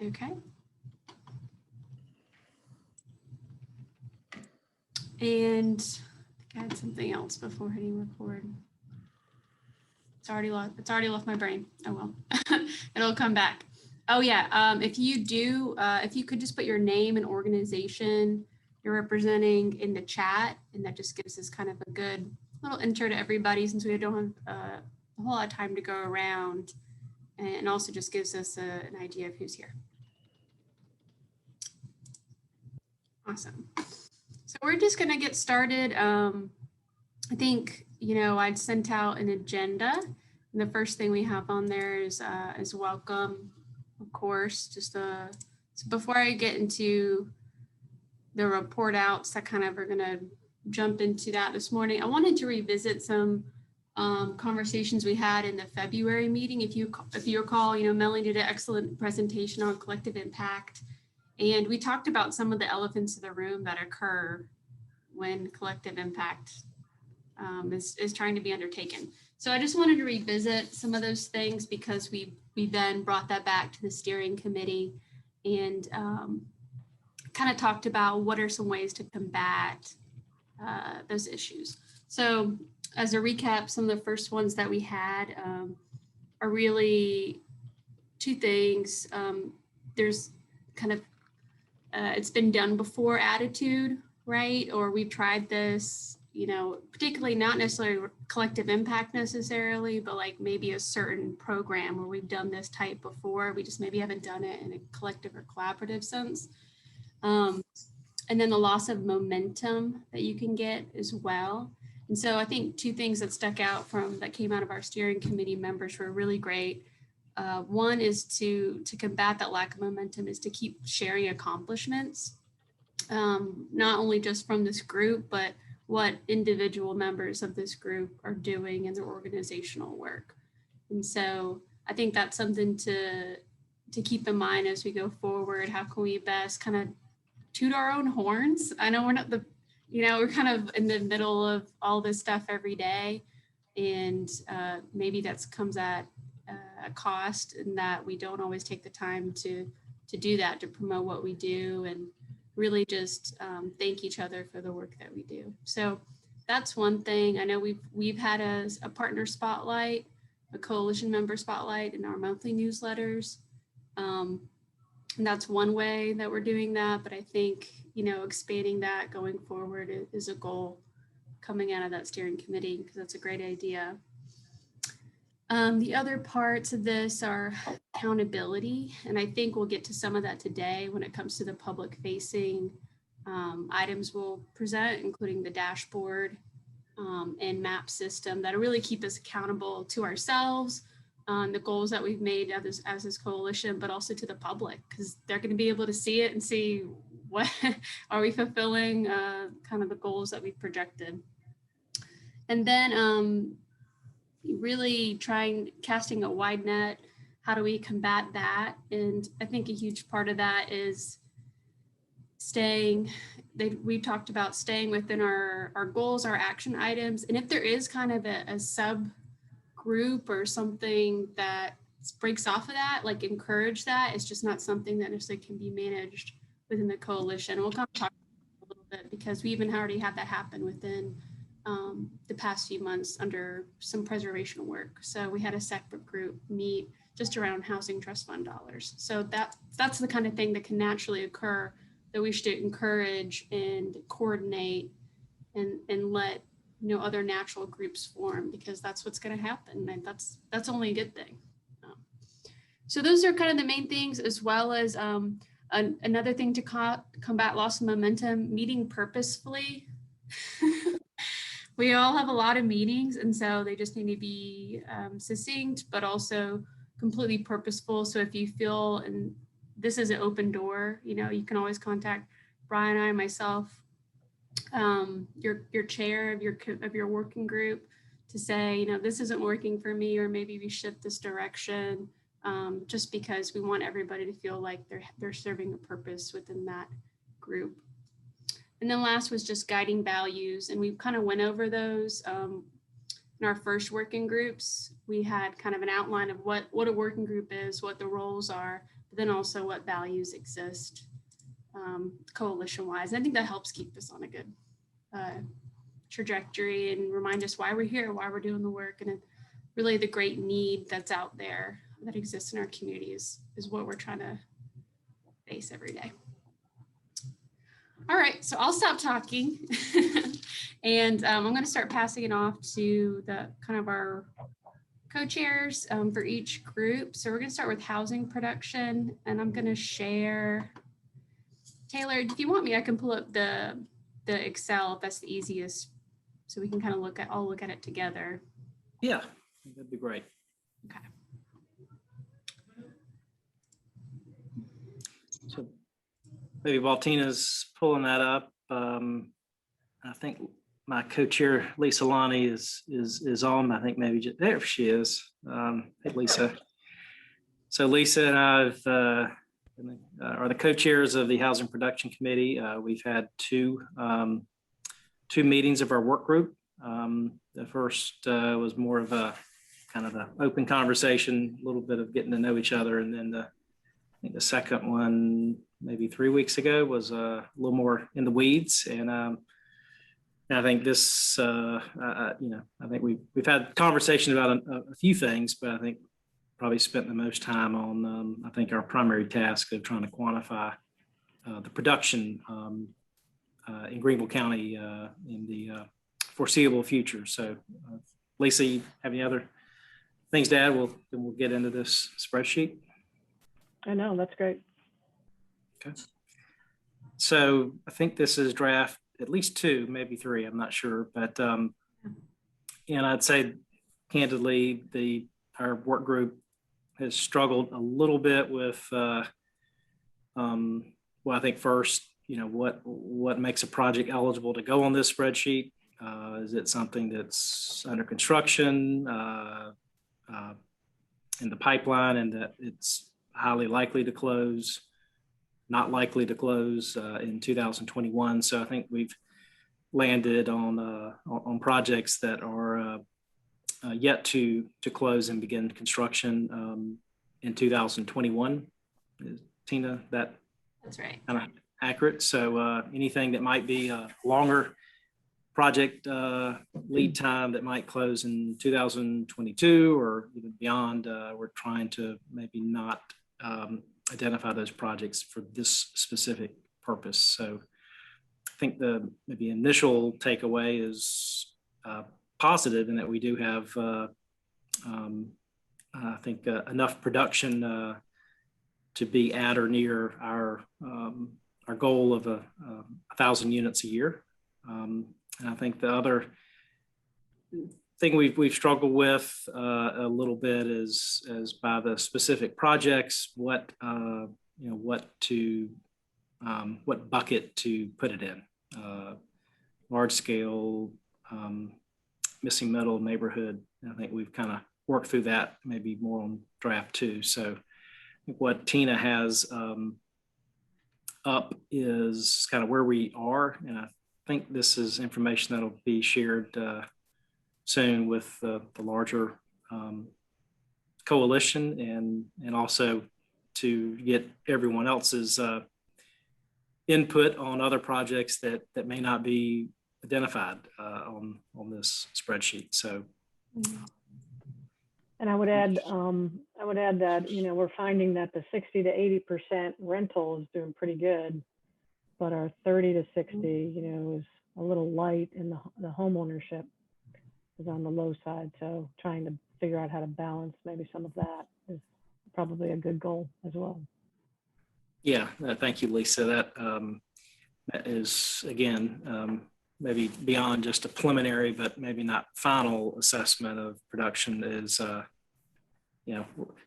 Okay. And I think I had something else before hitting record. It's already left my brain. Oh well, it'll come back. Oh yeah, if you could just put your name and organization you're representing in the chat, and that just gives us kind of a good little intro to everybody, since we don't have a whole lot of time to go around, and also just gives us an idea of who's here. Awesome. So we're just gonna get started. I think, I'd sent out an agenda, and the first thing we have on there is welcome, of course. Just so before I get into the report outs that kind of are gonna jump into that this morning, I wanted to revisit some conversations we had in the February meeting. If you recall, Melanie did an excellent presentation on collective impact, and we talked about some of the elephants in the room that occur when collective impact is trying to be undertaken. So I just wanted to revisit some of those things, because we then brought that back to the steering committee and kind of talked about what are some ways to combat those issues. So as a recap, some of the first ones that we had are really two things. There's kind of it's been done before attitude, right? Or we've tried this, particularly not necessarily collective impact necessarily, but like maybe a certain program where we've done this type before. We just maybe haven't done it in a collective or collaborative sense. And then the loss of momentum that you can get as well. And so I think two things that stuck out that came out of our steering committee members were really great. One is to combat that lack of momentum is to keep sharing accomplishments, not only just from this group, but what individual members of this group are doing in their organizational work. And so I think that's something to keep in mind as we go forward. How can we best kind of toot our own horns? I know we're not we're kind of in the middle of all this stuff every day, and maybe that comes at a cost, in that we don't always take the time to do that, to promote what we do, and really just thank each other for the work that we do. So that's one thing. I know we've had a partner spotlight, a coalition member spotlight in our monthly newsletters. And that's one way that we're doing that. But I think, expanding that going forward is a goal coming out of that steering committee, because that's a great idea. The other parts of this are accountability, and I think we'll get to some of that today when it comes to the public facing items we'll present, including the dashboard and map system that'll really keep us accountable to ourselves on the goals that we've made as this coalition, but also to the public, because they're going to be able to see it and see what are we fulfilling kind of the goals that we've projected. And then really casting a wide net. How do we combat that? And I think a huge part of that is we talked about staying within our goals, our action items. And if there is kind of a subgroup or something that breaks off of that, like encourage that. It's just not something that necessarily can be managed within the coalition. We'll kind of talk a little bit, because we even already had that happen within the past few months under some preservation work. So we had a separate group meet just around housing trust fund dollars. So that's the kind of thing that can naturally occur, that we should encourage and coordinate and let other natural groups form, because that's what's going to happen, and that's only a good thing. So those are kind of the main things, as well as another thing to combat loss of momentum, meeting purposefully. We all have a lot of meetings, and so they just need to be succinct, but also completely purposeful. So if you feel, and this is an open door, you can always contact Brian, myself, your chair of your working group, to say, this isn't working for me, or maybe we shift this direction, just because we want everybody to feel like they're serving a purpose within that group. And then last was just guiding values, and we kind of went over those in our first working groups. We had kind of an outline of what a working group is, what the roles are, but then also what values exist coalition-wise. And I think that helps keep us on a good trajectory and remind us why we're here, why we're doing the work, and really the great need that's out there that exists in our communities is what we're trying to face every day. All right, so I'll stop talking and I'm going to start passing it off to the kind of our co-chairs for each group. So we're going to start with housing production, and I'm going to share. Taylor, if you want me, I can pull up the Excel if that's the easiest, so we can kind of all look at it together. Yeah, that'd be great. Okay. So maybe while Tina's pulling that up, I think my co-chair Lisa Lonnie is on. I think maybe there she is. Hey Lisa. So Lisa and I are the co-chairs of the Housing Production Committee. We've had two meetings of our work group. The first was more of a kind of an open conversation, a little bit of getting to know each other, and then I think the second one, maybe 3 weeks ago, was a little more in the weeds. And I think this, I think we've had conversation about a few things, but I think probably spent the most time on, I think, our primary task of trying to quantify the production in Greenville County in the foreseeable future. So, Lisa, you have any other things to add? We'll get into this spreadsheet. I know, that's great. Okay. So I think this is draft at least 2, maybe 3, I'm not sure, but and I'd say candidly, our work group has struggled a little bit with well, I think first, what makes a project eligible to go on this spreadsheet? Is it something that's under construction, in the pipeline, and that it's highly likely to close, not likely to close in 2021? So I think we've landed on projects that are yet to close and begin construction in 2021. Tina, that's right. Kind of accurate. So anything that might be a longer project lead time that might close in 2022 or even beyond, we're trying to maybe not identify those projects for this specific purpose. So I think the maybe initial takeaway is positive in that we do have, I think, enough production to be at or near our goal of 1,000 units a year. And I think the other thing we've struggled with a little bit is by the specific projects, what bucket to put it in. Large scale, missing middle, neighborhood. I think we've kind of worked through that maybe more on draft 2. So I think what Tina has up is kind of where we are, and I think this is information that'll be shared soon with the larger coalition, and also to get everyone else's input on other projects that may not be identified on this spreadsheet. So, and I would add that we're finding that the 60 to 80% rental is doing pretty good, but our 30 to 60, is a little light, and the home ownership is on the low side. So trying to figure out how to balance maybe some of that is probably a good goal as well. Yeah, thank you, Lisa. That is, again, maybe beyond just a preliminary, but maybe not final assessment of production is,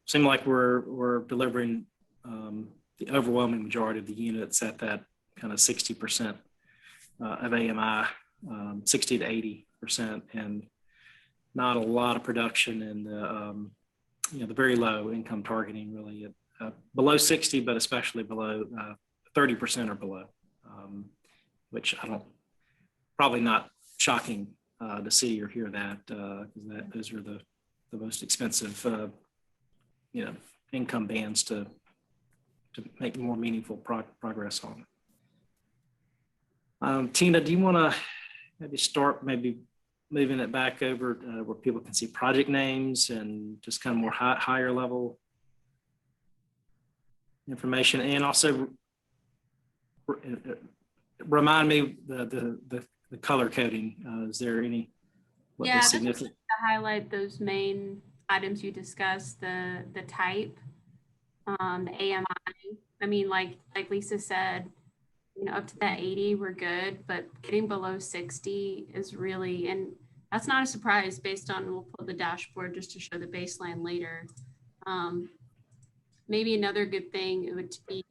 seem like we're delivering the overwhelming majority of the units at that kind of 60% of AMI, 60 to 80%, and not a lot of production in the very low income targeting, really below 60, but especially below 30% or below, which probably not shocking to see or hear that, because those are the most expensive income bands to to make more meaningful progress on. Tina, do you want to maybe start moving it back over where people can see project names and just kind of more higher level information, and also remind me the color coding. Is there any? Yeah, significant to highlight those main items you discussed, the type, the AMI. I mean, like Lisa said, you know, up to that 80, we're good, but getting below 60 is really, and that's not a surprise based on, we'll pull the dashboard just to show the baseline later. Maybe another good thing, it would be,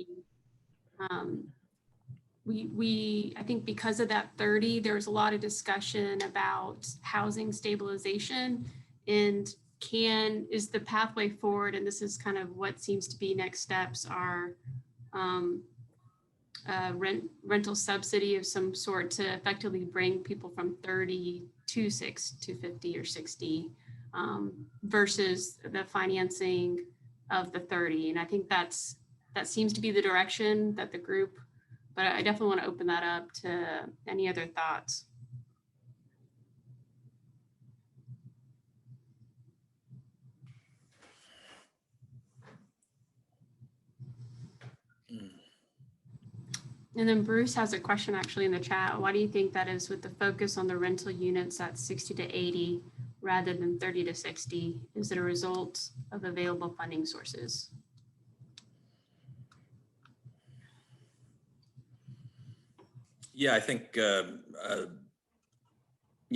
I think because of that 30, there was a lot of discussion about housing stabilization and is the pathway forward, and this is kind of what seems to be next steps, are rental subsidy of some sort to effectively bring people from 30 to 50 or 60 versus the financing of the 30. And I think that seems to be the direction that the group, but I definitely want to open that up to any other thoughts. And then Bruce has a question actually in the chat. Why do you think that is, with the focus on the rental units at 60 to 80 rather than 30 to 60? Is it a result of available funding sources? Yeah, I think, you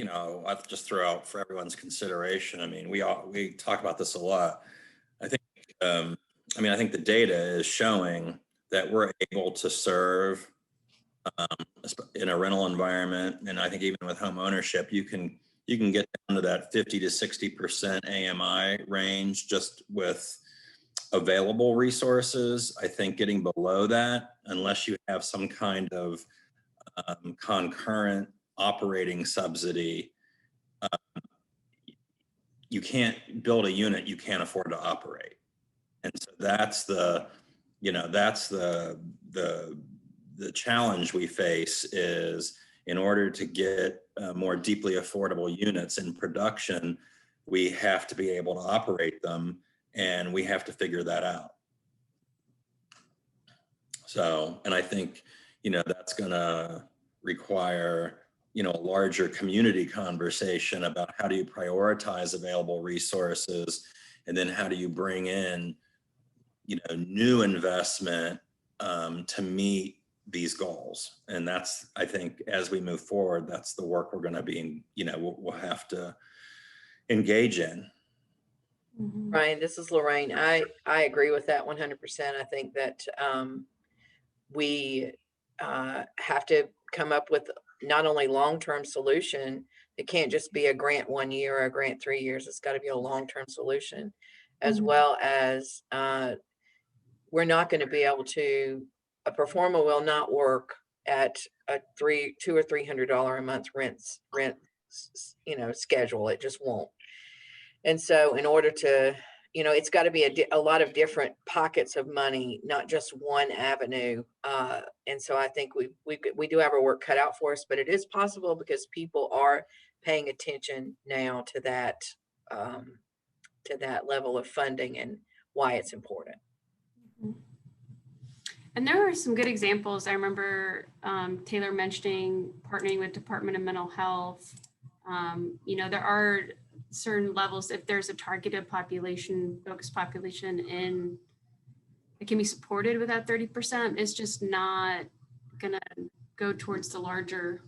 know, I'll just throw out for everyone's consideration. I mean, we talk about this a lot. I think, I think the data is showing that we're able to serve in a rental environment, and I think even with home ownership, you can get down to that 50 to 60% AMI range just with available resources. I think getting below that, unless you have some kind of concurrent operating subsidy, you can't build a unit you can't afford to operate. And so that's the challenge we face, is in order to get more deeply affordable units in production, we have to be able to operate them, and we have to figure that out. So, and I think, you know, that's going to require, you know, a larger community conversation about how do you prioritize available resources, and then how do you bring in, you know, new investment to meet these goals. And that's, I think, as we move forward, that's the work we're going to be, you know, we'll have to engage in. Mm-hmm. Ryan, this is Lorraine. I agree with that 100%. I think that we have to come up with not only long-term solution. It can't just be a grant 1 year or a grant 3 years. It's got to be a long-term solution, as well as we're not going to be able to, a performer will not work at a $200 or $300 a month rent, you know, schedule. It just won't. And so in order to, you know, it's got to be a lot of different pockets of money, not just one avenue. And so I think we do have our work cut out for us, but it is possible because people are paying attention now to that level of funding and why it's important. And there are some good examples. I remember Taylor mentioning partnering with Department of Mental Health. You know, there are certain levels, if there's a targeted population, focused population in, it can be supported with that 30%. It's just not gonna go towards the larger,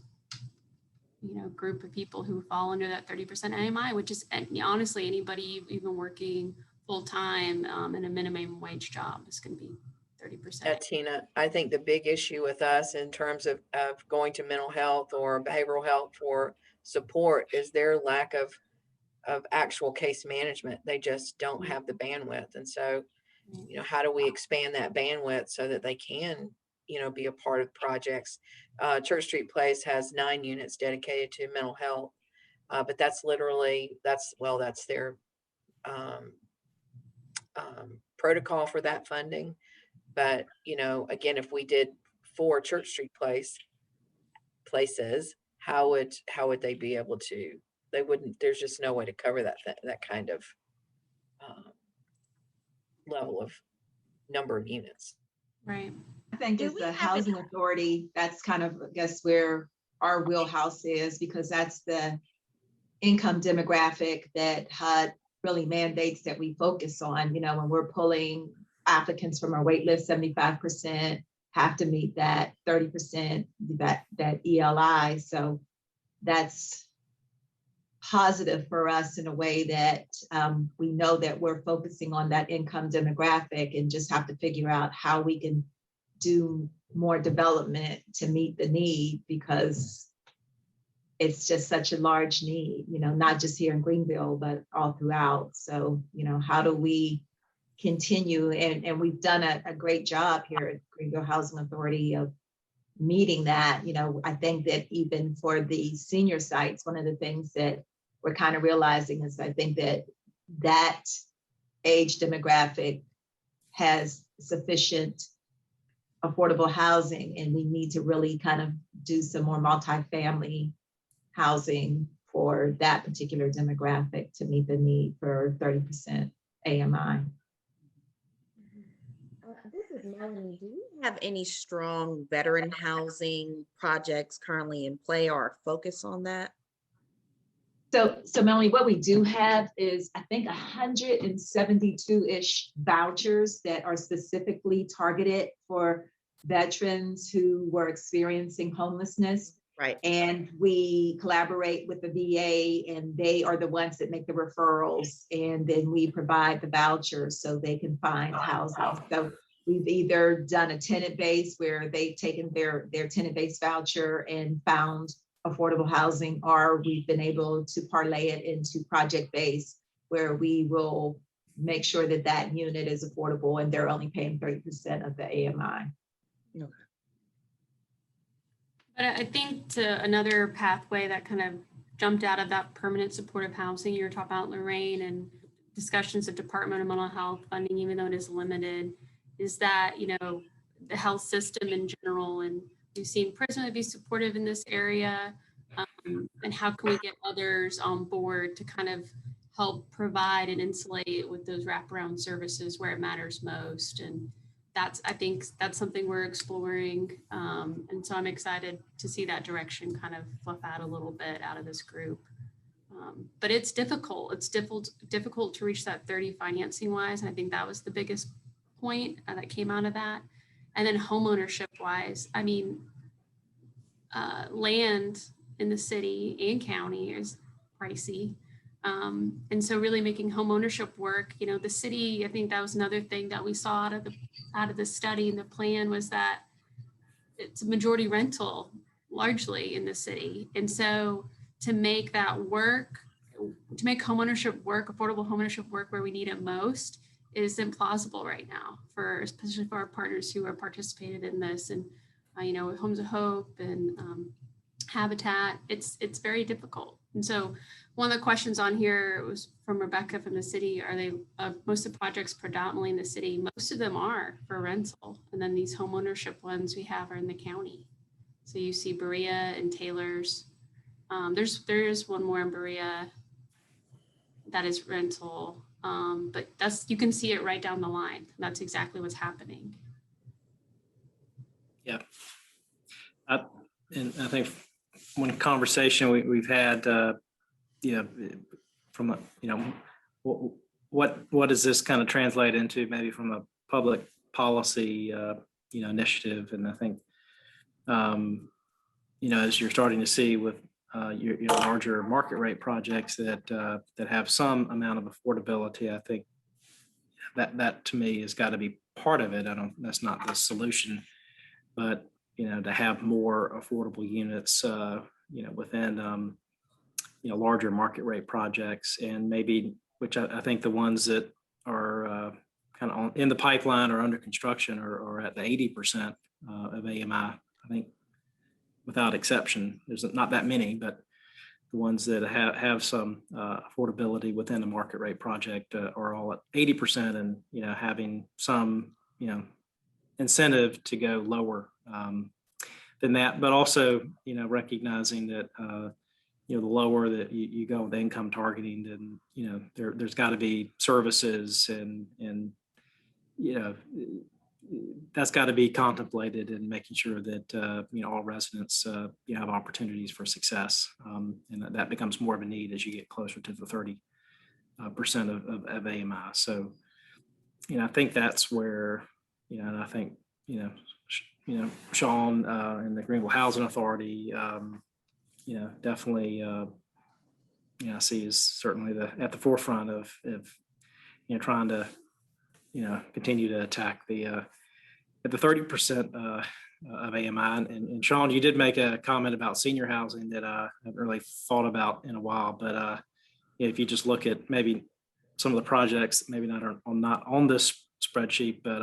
you know, group of people who fall under that 30% AMI, which is honestly anybody even working full-time in a minimum wage job is gonna be 30%. Yeah, Tina, I think the big issue with us in terms of going to mental health or behavioral health for support is their lack of actual case management. They just don't have the bandwidth. And so, you know, how do we expand that bandwidth so that they can, you know, be a part of projects? Church Street Place has 9 units dedicated to mental health, but that's literally, that's their protocol for that funding. But, you know, again, if we did 4 Church Street places, how would they be able to? They wouldn't. There's just no way to cover that kind of level of number of units. Right. I think Do as we the have an- housing authority, that's kind of, I guess, where our wheelhouse is, because that's the income demographic that HUD really mandates that we focus on. You know, when we're pulling applicants from our wait list, 75% have to meet that 30%, that ELI. So that's positive for us in a way that we know that we're focusing on that income demographic, and just have to figure out how we can do more development to meet the need, because it's just such a large need, you know, not just here in Greenville, but all throughout. So, you know, how do we continue? And we've done a great job here at Greenville Housing Authority of meeting that. You know, I think that even for the senior sites, one of the things that we're kind of realizing is, I think that that age demographic has sufficient affordable housing, and we need to really kind of do some more multifamily housing for that particular demographic to meet the need for 30% AMI. This is Melanie. Do you have any strong veteran housing projects currently in play or focus on that? So Melanie, what we do have is, I think, 172-ish vouchers that are specifically targeted for veterans who were experiencing homelessness. Right. And we collaborate with the VA, and they are the ones that make the referrals. And then we provide the vouchers so they can find housing. So we've either done a tenant base where they've taken their tenant base voucher and found affordable housing, or we've been able to parlay it into project base, where we will make sure that that unit is affordable and they're only paying 30% of the AMI. Okay. But I think to another pathway that kind of jumped out of that permanent supportive housing you were talking about, Lorraine, and discussions of Department of Mental Health funding, even though it is limited, is that, you know, the health system in general, and we've seen Prisma be supportive in this area, and how can we get others on board to kind of help provide and insulate with those wraparound services where it matters most. And I think that's something we're exploring. And so I'm excited to see that direction kind of fluff out a little bit out of this group. But it's difficult. It's difficult to reach that 30 financing wise. And I think that was the biggest point that came out of that. And then homeownership wise, I mean, land in the city and county is pricey. And so really making homeownership work, you know, the city, I think that was another thing that we saw out of the study, and the plan was that it's a majority rental largely in the city. And so to make that work, to make homeownership work, affordable homeownership work where we need it most, is implausible right now, especially for our partners who are participated in this. And, you know, with Homes of Hope and Habitat, it's very difficult. And so one of the questions on here was from Rebecca from the city. Are they most of the projects predominantly in the city? Most of them are for rental. And then these home ownership ones we have are in the county. So you see Berea and Taylor's. There's one more in Berea that is rental. But you can see it right down the line. That's exactly what's happening. Yeah. And I think one conversation we've had, you know, from you know, what does this kind of translate into maybe from a public policy, you know, initiative? And I think, you know, as you're starting to see with your larger market rate projects that have some amount of affordability, I think that to me has got to be part of it. That's not the solution, but you know, to have more affordable units, you know, within you know, larger market rate projects, and maybe, which I think the ones that are kind of in the pipeline or under construction or at the 80% of AMI, I think without exception. There's not that many, but the ones that have some affordability within a market rate project are all at 80%, and you know, having some, you know, incentive to go lower than that, but also, recognizing that, the lower that you go with income targeting, then, there's got to be services and, that's got to be contemplated in making sure that, all residents, have opportunities for success. And that becomes more of a need as you get closer to the 30% of AMI. So, I think that's where, and I think, Sean and the Greenville Housing Authority, definitely, I see is certainly at the forefront of trying to, continue to attack at the 30% of AMI. And Sean, you did make a comment about senior housing that I haven't really thought about in a while, but if you just look at maybe some of the projects, maybe not on this spreadsheet, but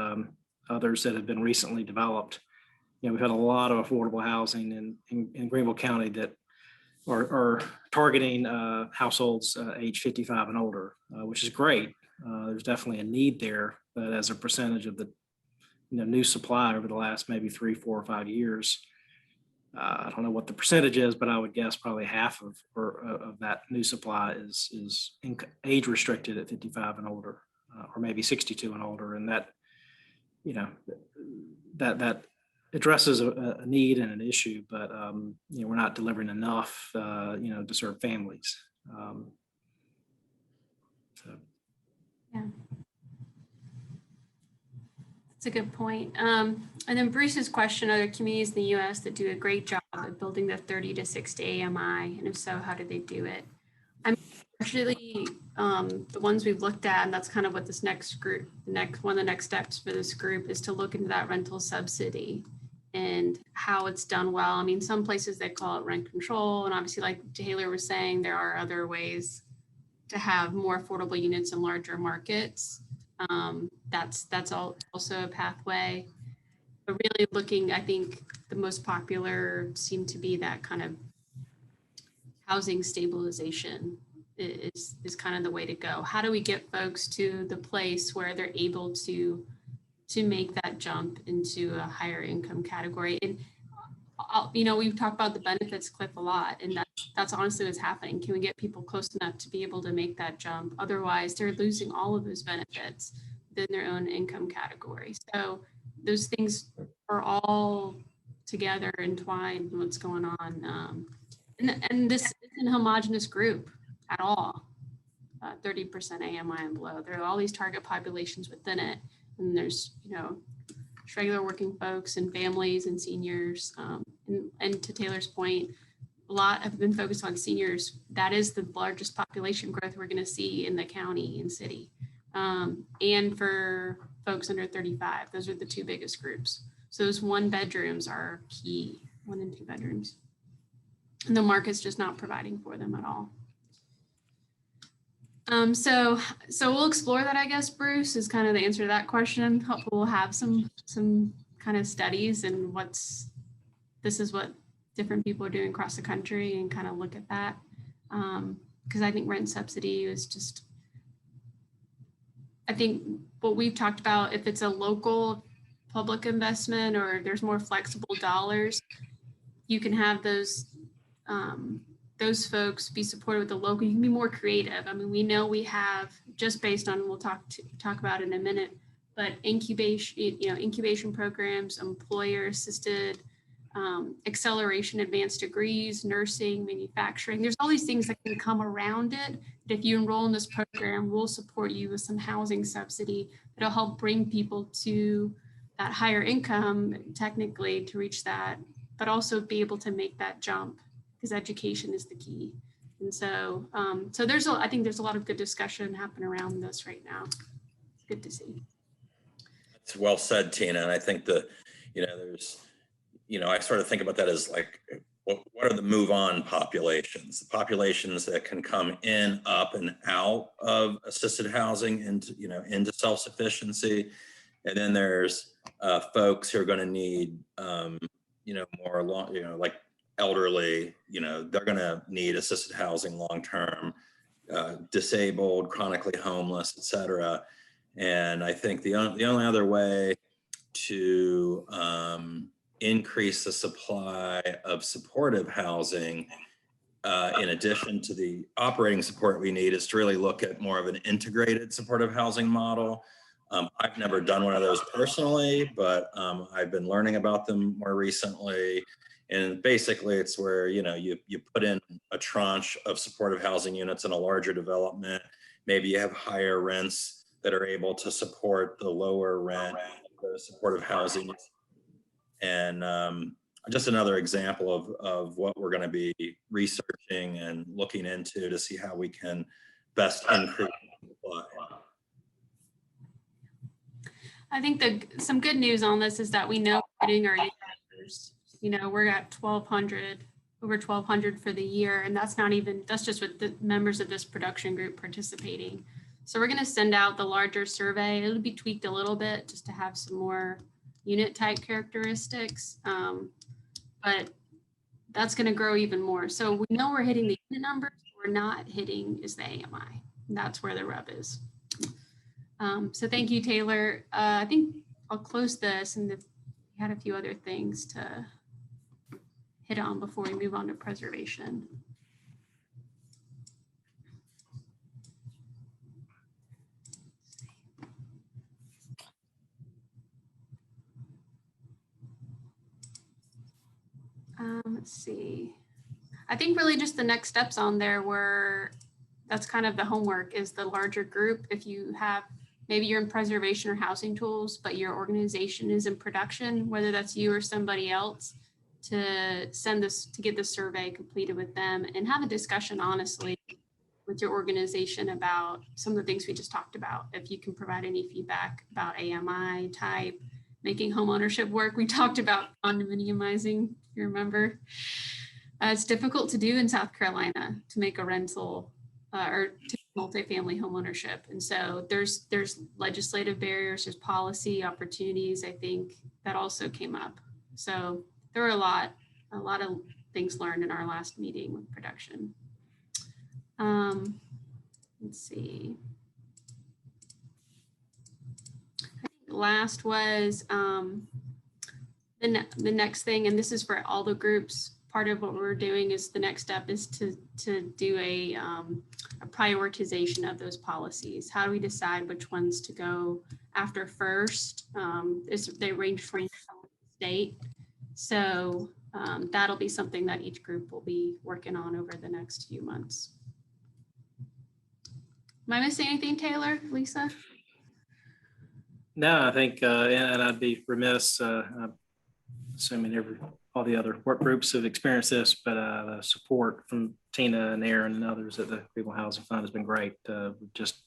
others that have been recently developed, we've had a lot of affordable housing in Greenville County that are targeting households age 55 and older, which is great. There's definitely a need there, but as a percentage of the new supply over the last maybe 3, 4, or 5 years, I don't know what the percentage is, but I would guess probably half of that new supply is age restricted at 55 and older, or maybe 62 and older, and that that addresses a need and an issue, but we're not delivering enough, to serve families. Yeah. That's a good point. And then Bruce's question, are there communities in the US that do a great job of building the 30 to 60 AMI? And if so, how do they do it? I'm actually, the ones we've looked at, and that's kind of what this next group, one of the next steps for this group is to look into that rental subsidy and how it's done well. I mean, some places they call it rent control. And obviously, like Taylor was saying, there are other ways to have more affordable units in larger markets. That's also a pathway. But really looking, I think the most popular seem to be that kind of housing stabilization is kind of the way to go. How do we get folks to the place where they're able to make that jump into a higher income category? And we've talked about the benefits cliff a lot, and that's honestly what's happening. Can we get people close enough to be able to make that jump? Otherwise, they're losing all of those benefits within their own income category. So those things are all together entwined in what's going on. And this isn't a homogenous group at all. 30% AMI and below. There are all these target populations within it. And there's, regular working folks and families and seniors. And to Taylor's point, a lot have been focused on seniors. That is the largest population growth we're going to see in the county and city. And for folks under 35, those are the two biggest groups. So those 1 bedrooms are key, 1 and 2 bedrooms. And the market's just not providing for them at all. So we'll explore that, I guess, Bruce, is kind of the answer to that question. Hopefully we'll have some kind of studies and this is what different people are doing across the country and kind of look at that. Because I think rent subsidy is just, I think what we've talked about, if it's a local public investment or there's more flexible dollars, you can have those folks be supported with the local. You can be more creative. I mean, we know we have, just based on, we'll talk about in a minute, but incubation programs, employer assisted, acceleration, advanced degrees, nursing, manufacturing. There's all these things that can come around it. But if you enroll in this program, we'll support you with some housing subsidy that'll help bring people to that higher income, technically, to reach that, but also be able to make that jump, because education is the key. And so, I think there's a lot of good discussion happening around this right now. It's good to see. It's well said, Tina. And I think there's, I sort of think about that as like, what are the move on populations? The populations that can come in, up and out of assisted housing into self-sufficiency. And then there's folks who are going to need, more long, like elderly, they're going to need assisted housing long-term, disabled, chronically homeless, et cetera. And I think the only other way to increase the supply of supportive housing, in addition to the operating support we need, is to really look at more of an integrated supportive housing model. I've never done one of those personally, but I've been learning about them more recently. And basically it's where, you put in a tranche of supportive housing units in a larger development. Maybe you have higher rents that are able to support the lower rent of the supportive housing. And just another example of what we're going to be researching and looking into to see how we can best increase supply. I think some good news on this is that we know we're getting our users. We're at 1,200, over 1,200 for the year, and that's just with the members of this production group participating. So we're going to send out the larger survey. It'll be tweaked a little bit just to have some more unit type characteristics, but that's going to grow even more. So we know we're hitting the unit numbers. We're not hitting is the AMI. And that's where the rub is. So thank you, Taylor. I think I'll close this, and we had a few other things to hit on before we move on to preservation. Let's see. I think really just the next steps on there were, that's kind of the homework, is the larger group. If you have, maybe you're in preservation or housing tools, but your organization is in production, whether that's you or somebody else, to get this survey completed with them and have a discussion honestly with your organization about some of the things we just talked about. If you can provide any feedback about AMI type, making homeownership work. We talked about condominiumizing, you remember. It's difficult to do in South Carolina to make a rental or to multifamily homeownership. And so there's legislative barriers, there's policy opportunities, I think, that also came up. So there were a lot of things learned in our last meeting with production. Let's see. I think last was the next thing, and this is for all the groups. Part of what we're doing is the next step is to do a prioritization of those policies. How do we decide which ones to go after first? They range from state. So that'll be something that each group will be working on over the next few months. Am I missing anything, Taylor, Lisa? No, I think, and I'd be remiss, assuming all the other work groups have experienced this, but the support from Tina and Aaron and others at the Greenville Housing Fund has been great. Just,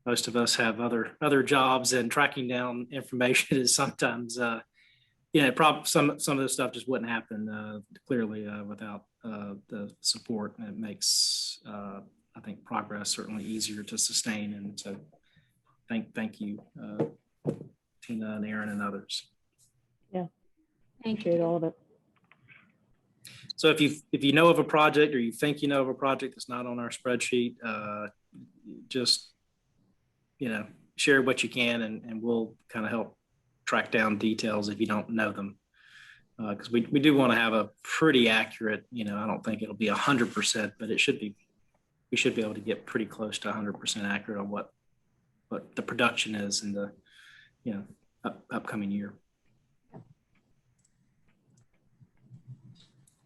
most of us have other jobs, and tracking down information is sometimes, some of this stuff just wouldn't happen clearly without the support. And it makes, I think, progress certainly easier to sustain. And so thank you, Tina and Aaron and others. Yeah, Thank appreciate you. all of it. So if you know of a project, or you think you know of a project that's not on our spreadsheet, just share what you can, and we'll kind of help track down details if you don't know them, because we do want to have a pretty accurate. I don't think it'll be 100%, but it should be. We should be able to get pretty close to 100% accurate on what the production is in the upcoming year.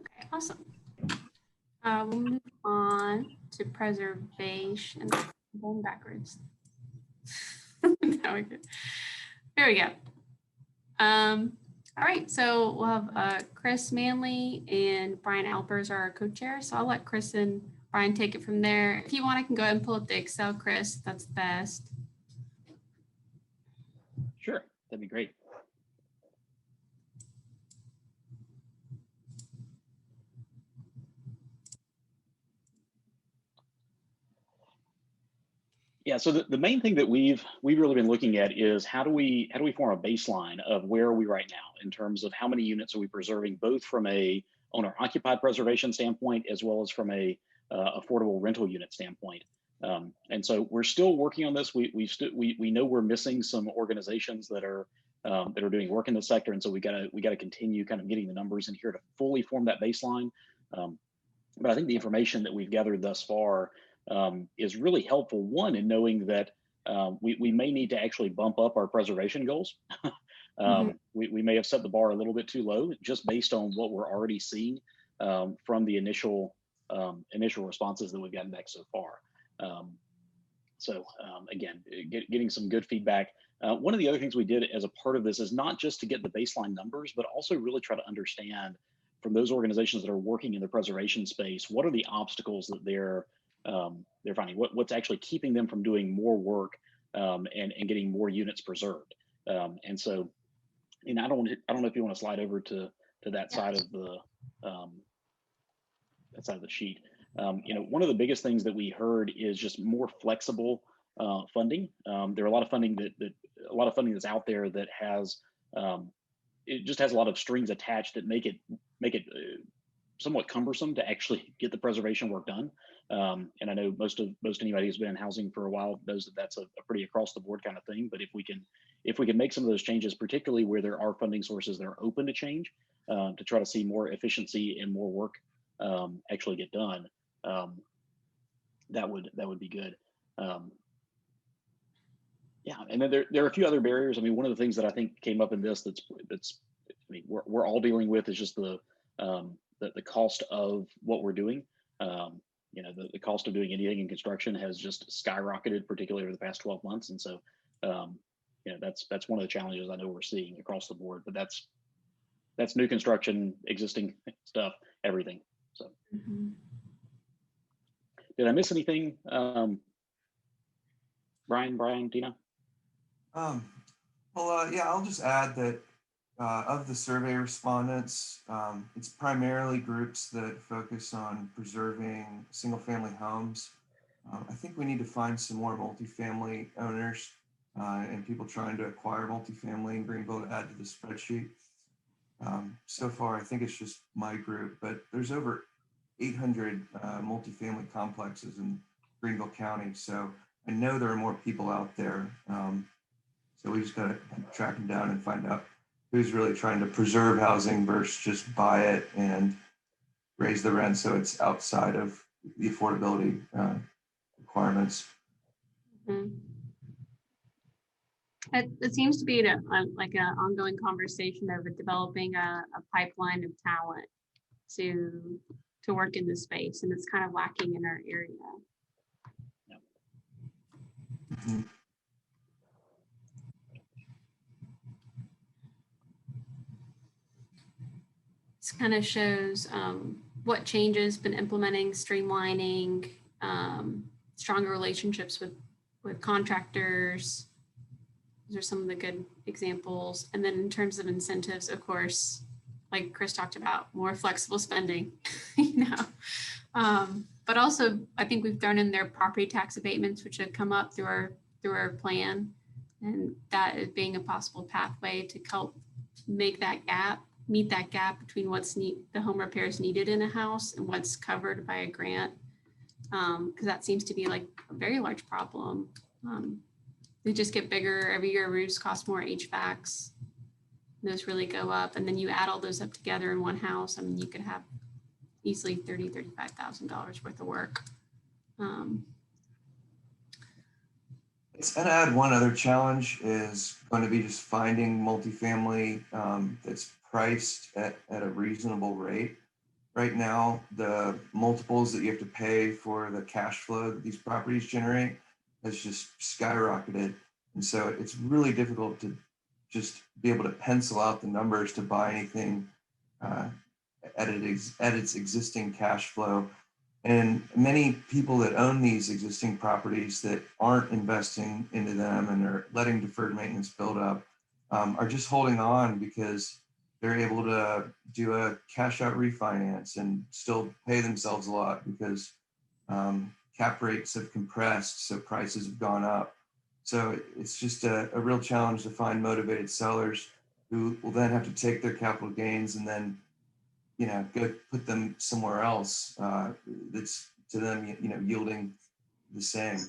Okay, awesome. We'll move on to preservation. I'm going backwards. There we go. All right, so we'll have Chris Manley and Brian Alpers are our co-chairs. So I'll let Chris and Brian take it from there. If you want, I can go ahead and pull up the Excel, Chris. That's best. Sure, that'd be great. Yeah, so the main thing that we've really been looking at is how do we form a baseline of where are we right now in terms of how many units are we preserving, both from a owner occupied preservation standpoint as well as from a affordable rental unit standpoint. And so we're still working on this. We know we're missing some organizations that are doing work in the sector, and so we gotta continue kind of getting the numbers in here to fully form that baseline. But I think the information that we've gathered thus far is really helpful. One, in knowing that we may need to actually bump up our preservation goals. We may have set the bar a little bit too low, just based on what we're already seeing from the initial responses that we've gotten back so far. Again, getting some good feedback. One of the other things we did as a part of this is not just to get the baseline numbers, but also really try to understand from those organizations that are working in the preservation space, what are the obstacles that they're finding? What's actually keeping them from doing more work and getting more units preserved? And so, I don't know if you want to slide over to that side of the sheet. One of the biggest things that we heard is just more flexible funding. There are a lot of funding that's out there that has it just has a lot of strings attached that make it somewhat cumbersome to actually get the preservation work done. And I know most anybody who's been in housing for a while knows that that's a pretty across the board kind of thing. But if we can make some of those changes, particularly where there are funding sources that are open to change, to try to see more efficiency and more work actually get done, that would be good. Yeah, and then there are a few other barriers. I mean, one of the things that I think came up in this that's we're all dealing with is just the cost of what we're doing. The cost of doing anything in construction has just skyrocketed, particularly over the past 12 months. And so, that's one of the challenges I know we're seeing across the board. But that's new construction, existing stuff, everything. So, did I miss anything? Brian, Tina? Yeah, I'll just add that of the survey respondents, it's primarily groups that focus on preserving single-family homes. I think we need to find some more multifamily owners and people trying to acquire multifamily in Greenville to add to the spreadsheet. So far, I think it's just my group, but there's over 800 multifamily complexes in Greenville County. So I know there are more people out there. So we just got to track them down and find out who's really trying to preserve housing versus just buy it and raise the rent so it's outside of the affordability requirements. It seems to be like an ongoing conversation of developing a pipeline of talent to work in this space, and it's kind of lacking in our area. This kind of shows what changes been implementing, streamlining, stronger relationships with contractors. Those are some of the good examples. And then in terms of incentives, of course, like Chris talked about, more flexible spending, but also I think we've thrown in there property tax abatements, which have come up through our plan, and that is being a possible pathway to help meet that gap between what's the home repairs needed in a house and what's covered by a grant, because that seems to be like a very large problem. They just get bigger every year. Roofs cost more, HVACs, those really go up, and then you add all those up together in one house. I mean, you could have easily $35,000 worth of work. And I'd add one other challenge is going to be just finding multifamily that's priced at a reasonable rate. Right now, the multiples that you have to pay for the cash flow that these properties generate has just skyrocketed. And so it's really difficult to just be able to pencil out the numbers to buy anything at its existing cash flow. And many people that own these existing properties that aren't investing into them and are letting deferred maintenance build up are just holding on because they're able to do a cash out refinance and still pay themselves a lot because cap rates have compressed, so prices have gone up. So it's just a real challenge to find motivated sellers who will then have to take their capital gains and then, go put them somewhere else that's to them, yielding the same.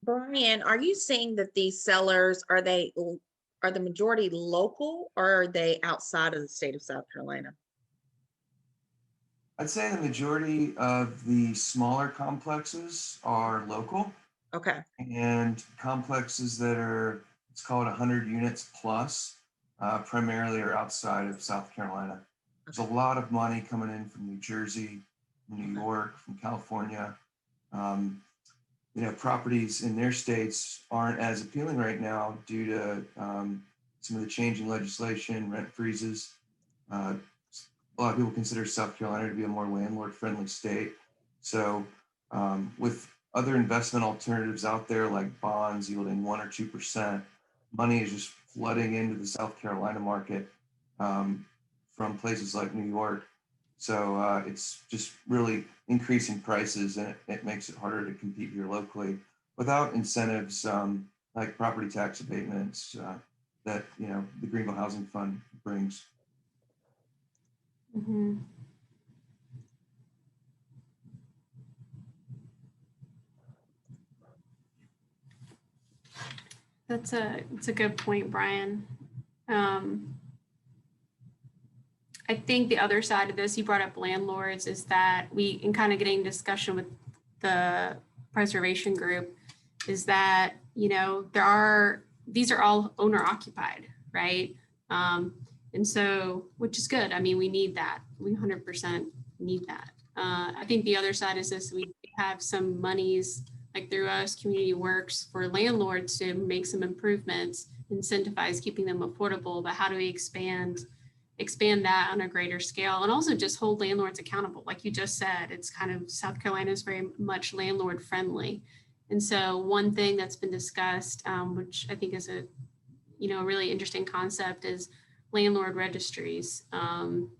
Brian, are you saying that these sellers, are the majority local or are they outside of the state of South Carolina? I'd say the majority of the smaller complexes are local, Okay. and complexes that are, let's call it 100 units plus, primarily are outside of South Carolina. There's a lot of money coming in from New Jersey, New York, from California. Properties in their states aren't as appealing right now due to some of the changing legislation, rent freezes. A lot of people consider South Carolina to be a more landlord-friendly state. So with other investment alternatives out there like bonds yielding 1 or 2%, money is just flooding into the South Carolina market from places like New York. So it's just really increasing prices, and it makes it harder to compete here locally without incentives like property tax abatements that the Greenville Housing Fund brings. Mm-hmm. That's a good point, Brian. I think the other side of this, you brought up landlords, is that in kind of getting discussion with the preservation group, is that, these are all owner occupied, right? And so, which is good. I mean, we need that. We 100% need that. I think the other side is this, we have some monies like through us, Community Works, for landlords to make some improvements, incentivize keeping them affordable, but how do we expand that on a greater scale, and also just hold landlords accountable? Like you just said, it's kind of, South Carolina is very much landlord friendly. And so one thing that's been discussed, which I think is a really interesting concept, is landlord registries. And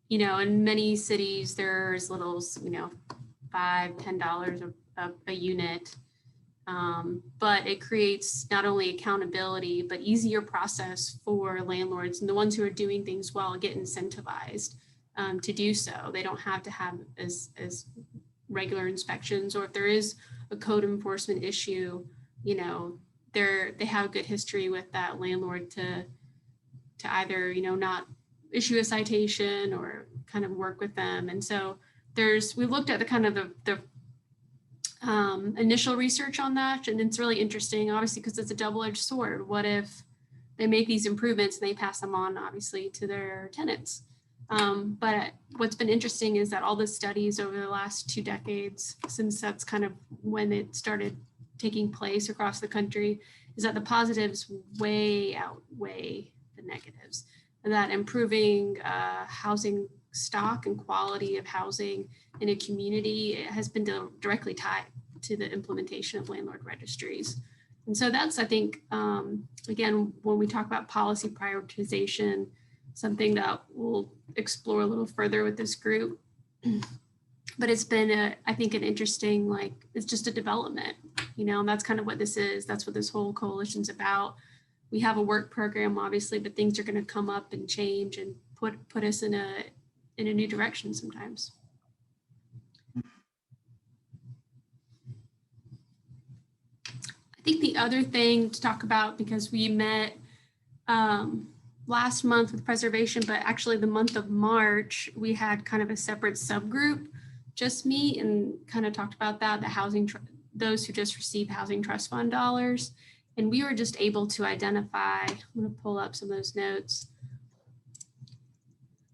in many cities there's as little as $5-10 a unit. But it creates not only accountability, but easier process for landlords, and the ones who are doing things well get incentivized to do so. They don't have to have as regular inspections, or if there is a code enforcement issue, they have a good history with that landlord to either, not issue a citation or kind of work with them. And so we looked at the kind of the initial research on that, and it's really interesting, obviously, because it's a double-edged sword. What if they make these improvements and they pass them on, obviously, to their tenants? But what's been interesting is that all the studies over the last 2 decades, since that's kind of when it started taking place across the country, is that the positives way outweigh the negatives, and that improving housing stock and quality of housing in a community has been directly tied to the implementation of landlord registries. And so that's, I think, again, when we talk about policy prioritization, something that we'll explore a little further with this group. But it's been, I think, an interesting, it's just a development, and that's kind of what this is. That's what this whole coalition's about. We have a work program, obviously, but things are going to come up and change and put us in a new direction sometimes. I think the other thing to talk about, because we met last month with preservation, but actually the month of March, we had kind of a separate subgroup just meet and kind of talked about that, those who just received housing trust fund dollars. And we were just able to identify, I'm going to pull up some of those notes,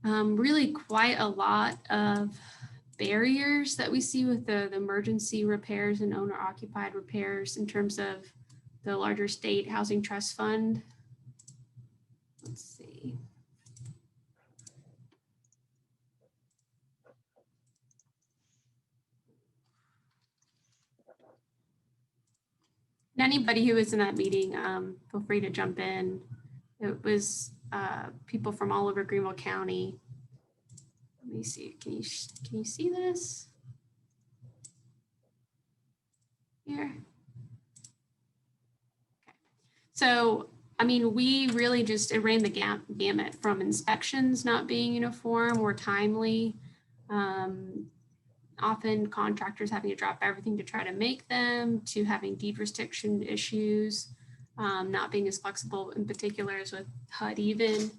really quite a lot of barriers that we see with the emergency repairs and owner occupied repairs in terms of the larger state housing trust fund. Let's see. And anybody who was in that meeting, feel free to jump in. It was people from all over Greenville County. Let me see, can you see this here? Okay. So, I mean, we really just, it ran the gamut from inspections not being uniform or timely, often contractors having to drop everything to try to make them, to having deed restriction issues, not being as flexible in particular as with HUD even.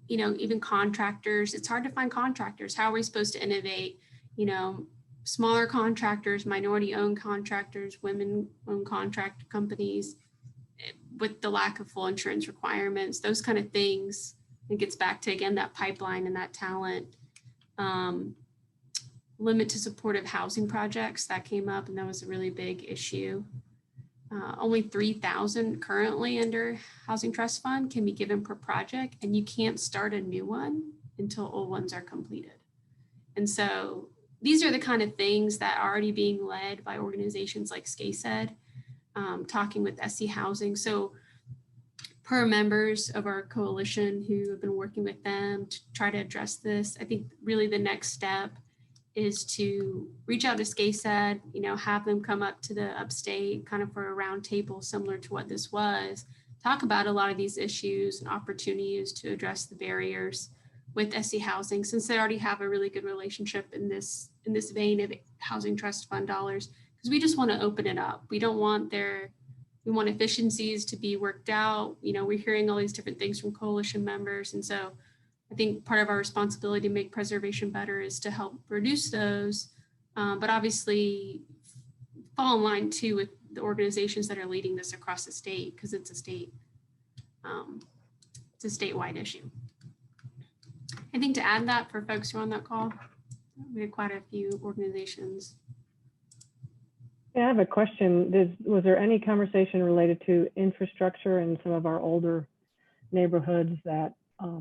You know, even contractors, it's hard to find contractors. How are we supposed to innovate? You know, smaller contractors, minority owned contractors, women owned contract companies with the lack of full insurance requirements, those kind of things. It gets back to, again, that pipeline and that talent. Limit to supportive housing projects, that came up, and that was a really big issue. Only 3,000 currently under Housing Trust Fund can be given per project, and you can't start a new one until old ones are completed. And so these are the kind of things that are already being led by organizations like SCASED, talking with SC Housing. So per members of our coalition who have been working with them to try to address this, I think really the next step is to reach out to SCASED, you know, have them come up to the upstate kind of for a round table similar to what this was, talk about a lot of these issues and opportunities to address the barriers with SC Housing, since they already have a really good relationship in this vein of Housing Trust Fund dollars, because we just want to open it up. We don't want we want efficiencies to be worked out. You know, we're hearing all these different things from coalition members. And so I think part of our responsibility to make preservation better is to help reduce those, but obviously fall in line too with the organizations that are leading this across the state, because it's a statewide issue. I think to add that for folks who are on that call, we had quite a few organizations. Yeah, I have a question. Was there any conversation related to infrastructure in some of our older neighborhoods that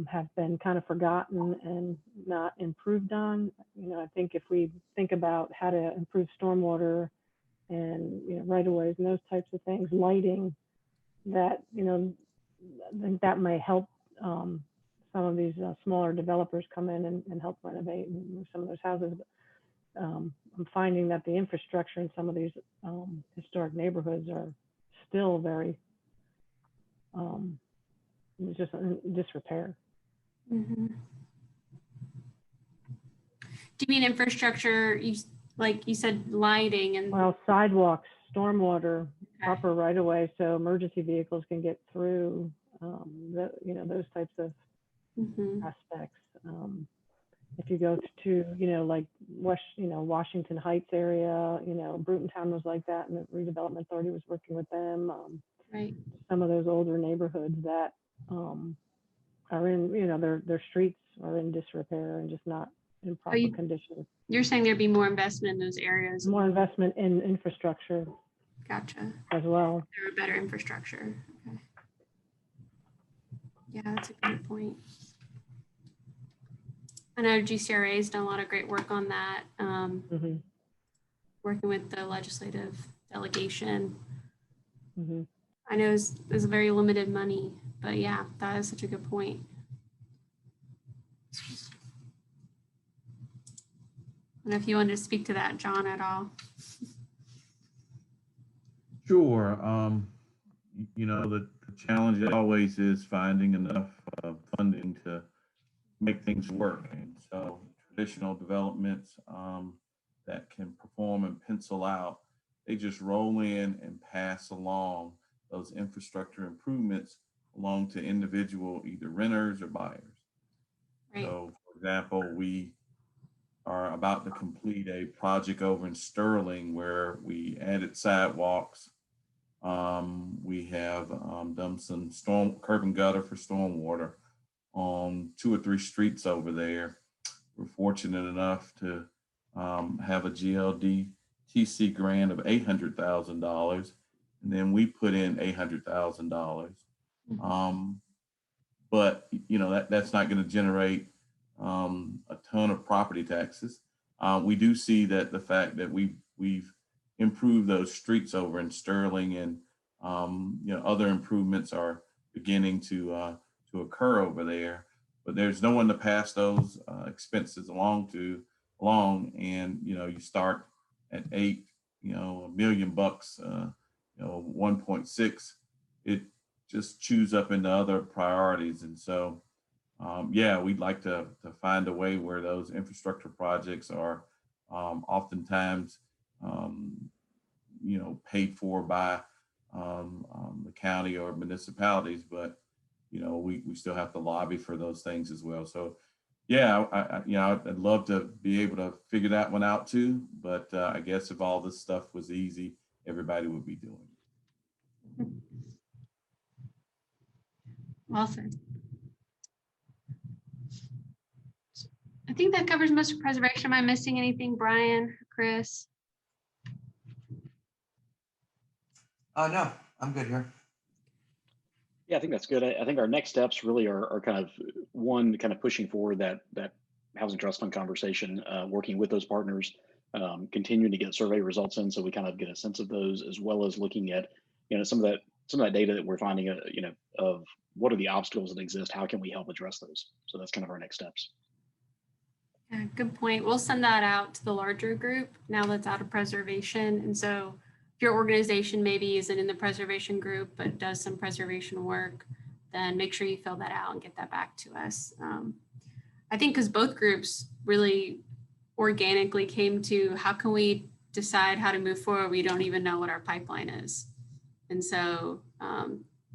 have been kind of forgotten and not improved on? You know, I think if we think about how to improve stormwater and, you know, right-of-ways and those types of things, lighting, that, you know, I think that may help some of these smaller developers come in and help renovate and move some of those houses. I'm finding that the infrastructure in some of these historic neighborhoods are still very just in disrepair. Mm-hmm. Do you mean infrastructure? Like you said, lighting and well, sidewalks, stormwater, okay. proper right of way, so emergency vehicles can get through. You know, those types of aspects. If you go to, you know, like Washington Heights area, you know, Brutontown was like that, and the redevelopment authority was working with them. Right. Some of those older neighborhoods that are in, you know, their streets are in disrepair and just not in proper condition. You're saying there'd be more investment in those areas? More investment in infrastructure. Gotcha. As well. There are better infrastructure. Okay. Yeah, that's a good point. I know GCRA has done a lot of great work on that, working with the legislative delegation. I know there's very limited money, but yeah, that is such a good point. I don't know if you wanted to speak to that, John, at all. Sure. You know, the challenge always is finding enough funding to make things work. And so traditional developments that can perform and pencil out, they just roll in and pass along those infrastructure improvements along to individual either renters or buyers. Right. So for example, we are about to complete a project over in Sterling where we added sidewalks. We have done some curb and gutter for stormwater on 2 or 3 streets over there. We're fortunate enough to have a GLDTC grant of $800,000, and then we put in $800,000. But you know that's not going to generate a ton of property taxes. We do see that the fact that we've improved those streets over in Sterling, and you know, other improvements are beginning to occur over there, but there's no one to pass those expenses along, and you know, you start at $8 million, 1.6, it just chews up into other priorities. And so yeah, we'd like to find a way where those infrastructure projects are oftentimes, paid for by the county or municipalities, but we still have to lobby for those things as well. So yeah, I'd love to be able to figure that one out too. But I guess if all this stuff was easy, everybody would be doing it. Well said. I think that covers most of preservation. Am I missing anything, Brian, Chris? No, I'm good here. Yeah, I think that's good. I think our next steps really are kind of pushing forward that housing trust fund conversation, working with those partners, continuing to get survey results in, so we kind of get a sense of those, as well as looking at some of that data that we're finding, of what are the obstacles that exist, how can we help address those. So that's kind of our next steps. Yeah, good point. We'll send that out to the larger group now that's out of preservation. And so if your organization maybe isn't in the preservation group, but does some preservation work, then make sure you fill that out and get that back to us. I think because both groups really organically came to how can we decide how to move forward? We don't even know what our pipeline is. And so,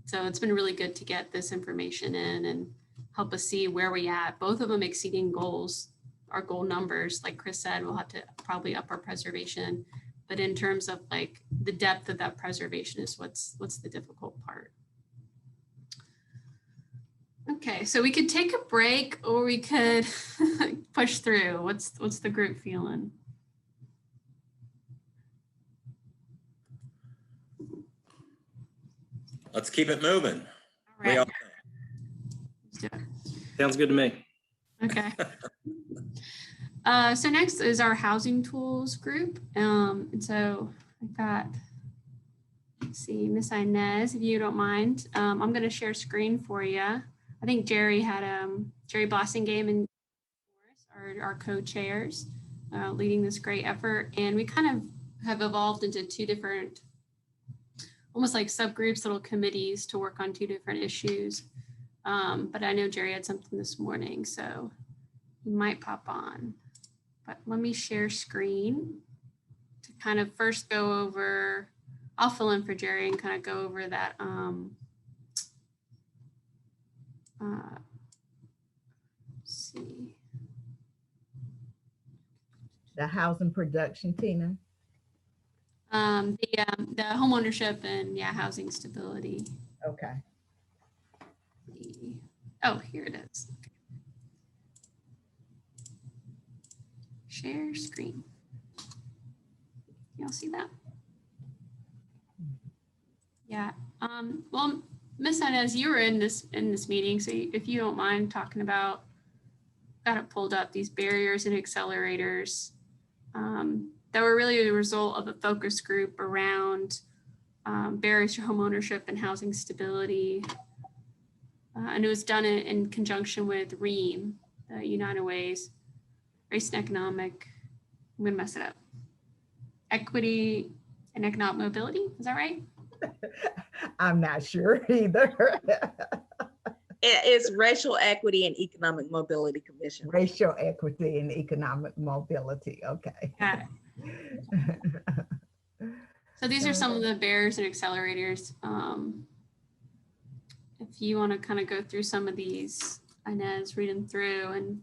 so it's been really good to get this information in and help us see where we at. Both of them exceeding goals, our goal numbers. Like Chris said, we'll have to probably up our preservation, but in terms of like the depth of that preservation is what's the difficult part. Okay, so we could take a break or we could push through. What's the group feeling? Let's keep it moving. All right. Let's do it. Sounds good to me. Okay. So next is our housing tools group. And so I've got, let's see, Miss Inez, if you don't mind, I'm going to share screen for you. I think Jerry had Jerry Bossingame and our co-chairs leading this great effort. And we kind of have evolved into two different, almost like subgroups, little committees to work on two different issues. But I know Jerry had something this morning, so he might pop on. But let me share screen to kind of first go over, I'll fill in for Jerry and kind of go over that. Let's see. The housing production, Tina. The home ownership and housing stability. Okay. Oh, here it is. Okay. Share screen. Y'all see that? Yeah. Well, Miss Inez, you were in this meeting, so if you don't mind talking about, got it pulled up, these barriers and accelerators that were really the result of a focus group around barriers to home ownership and housing stability. And it was done in conjunction with REAM, the United Ways, Race and Economic, I'm gonna mess it up, Equity and Economic Mobility, is that right? I'm not sure either. It's Racial Equity and Economic Mobility Commission. Racial Equity and Economic Mobility, okay. Got it. So these are some of the barriers and accelerators. If you want to kind of go through some of these, Inez, read them through, and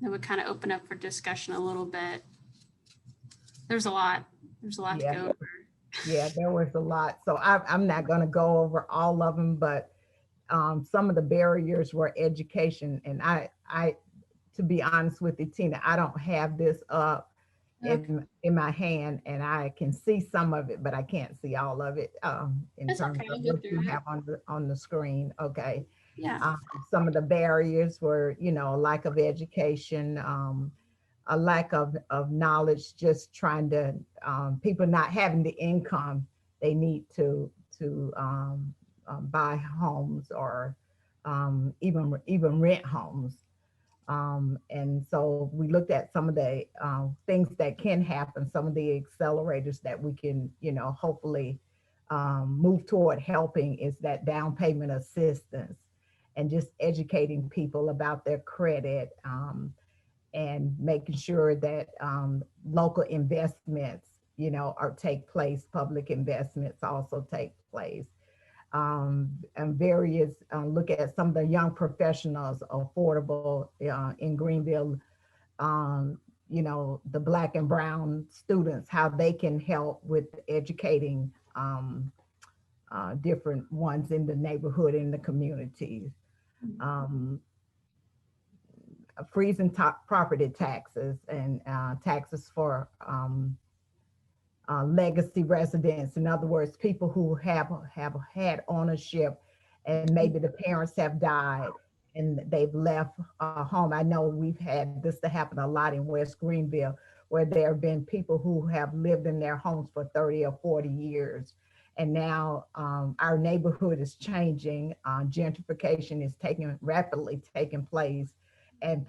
then we kind of open up for discussion a little bit. There's a lot to go over. Yeah, there was a lot. So I'm not going to go over all of them, but some of the barriers were education. And I, to be honest with you, Tina, I don't have this up in my hand, and I can see some of it, but I can't see all of it in That's terms okay, of what you have on the screen. Okay. Yeah. Some of the barriers were, a lack of education, a lack of knowledge, just trying to, people not having the income they need to buy homes or even rent homes. And so we looked at some of the things that can happen, some of the accelerators that we can, hopefully move toward helping is that down payment assistance. and just educating people about their credit, and making sure that local investments, take place, public investments also take place. And various, look at some of the young professionals, affordable in Greenville, the Black and brown students, how they can help with educating different ones in the neighborhood, in the communities. Freezing property taxes and taxes for legacy residents. In other words, people who have had ownership and maybe the parents have died and they've left a home. I know we've had this to happen a lot in West Greenville, where there have been people who have lived in their homes for 30 or 40 years. And now our neighborhood is changing. Gentrification is rapidly taking place, and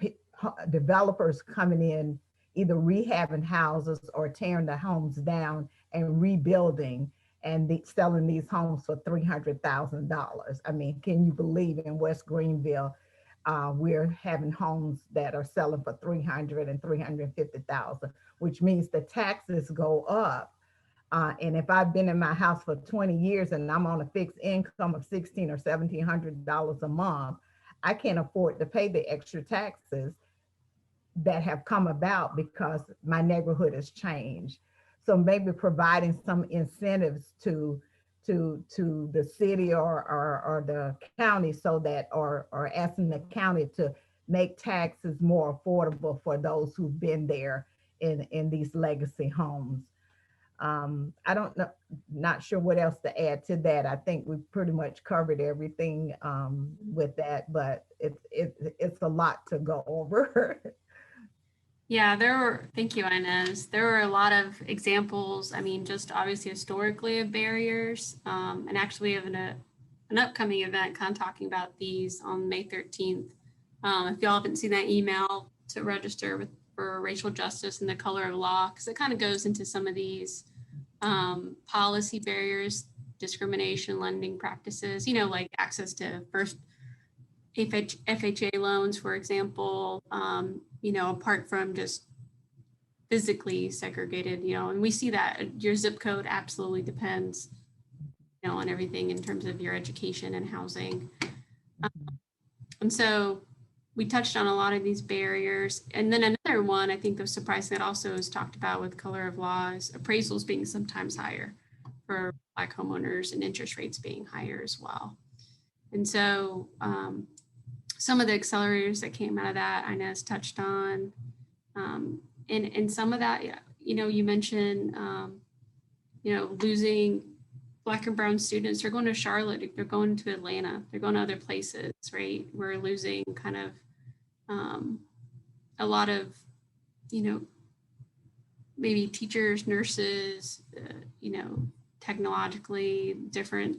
developers coming in, either rehabbing houses or tearing the homes down and rebuilding and selling these homes for $300,000. I mean, can you believe in West Greenville, we're having homes that are selling for $300,000 and $350,000, which means the taxes go up. And if I've been in my house for 20 years and I'm on a fixed income of $1,600 or $1,700 a month, I can't afford to pay the extra taxes that have come about because my neighborhood has changed. So maybe providing some incentives to the city or the county, so that, or asking the county to make taxes more affordable for those who've been there in these legacy homes. I don't know, not sure what else to add to that. I think we've pretty much covered everything with that, but it's a lot to go over. Yeah, thank you, Inez. There were a lot of examples. I mean, just obviously historically of barriers, and actually we have an upcoming event kind of talking about these on May 13th. If y'all haven't seen that email to register for racial justice and the color of law, because it kind of goes into some of these policy barriers, discrimination, lending practices, like access to first FHA loans, for example, apart from just physically segregated, and we see that your zip code absolutely depends, on everything in terms of your education and housing. And so we touched on a lot of these barriers. And then another one, I think that was surprising, that also is talked about with color of law, is appraisals being sometimes higher for Black homeowners and interest rates being higher as well. And so some of the accelerators that came out of that, Inez touched on, and some of that, you mentioned, losing Black and brown students. They're going to Charlotte, they're going to Atlanta, they're going to other places, right? We're losing kind of a lot of, maybe teachers, nurses, technologically different,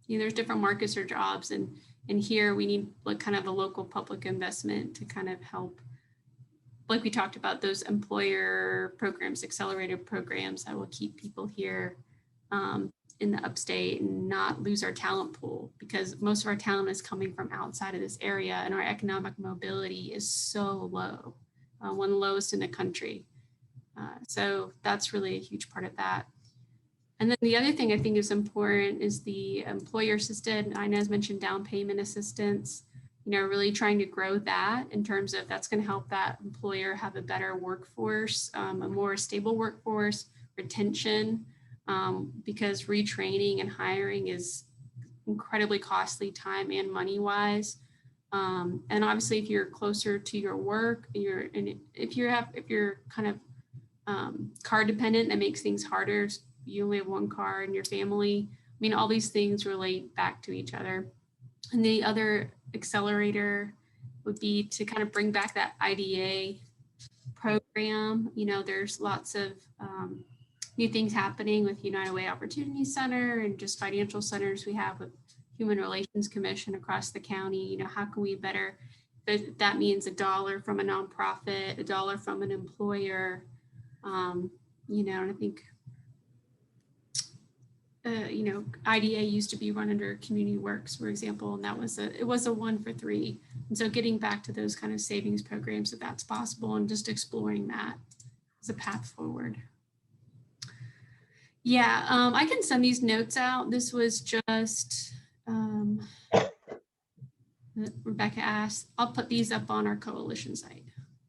there's different markets or jobs. And here we need kind of a local public investment to kind of help, like we talked about, those employer programs, accelerated programs that will keep people here in the upstate and not lose our talent pool, because most of our talent is coming from outside of this area, and our economic mobility is so low, one of the lowest in the country. So that's really a huge part of that. And then the other thing I think is important is the employer assisted. Inez mentioned down payment assistance, really trying to grow that in terms of that's going to help that employer have a better workforce, a more stable workforce, retention, because retraining and hiring is incredibly costly time and money wise. And obviously if you're closer to your work, if you're kind of car dependent, that makes things harder. You only have one car in your family. I mean, all these things relate back to each other. And the other accelerator would be to kind of bring back that IDA program. There's lots of new things happening with United Way Opportunity Center and just financial centers we have with Human Relations Commission across the county. How can we better, that means $1 from a nonprofit, $1 from an employer, and I think IDA used to be run under Community Works, for example, and it was a 1 for 3. And so getting back to those kind of savings programs, if that's possible, and just exploring that as a path forward. Yeah, I can send these notes out. This was just, Rebecca asked, I'll put these up on our coalition site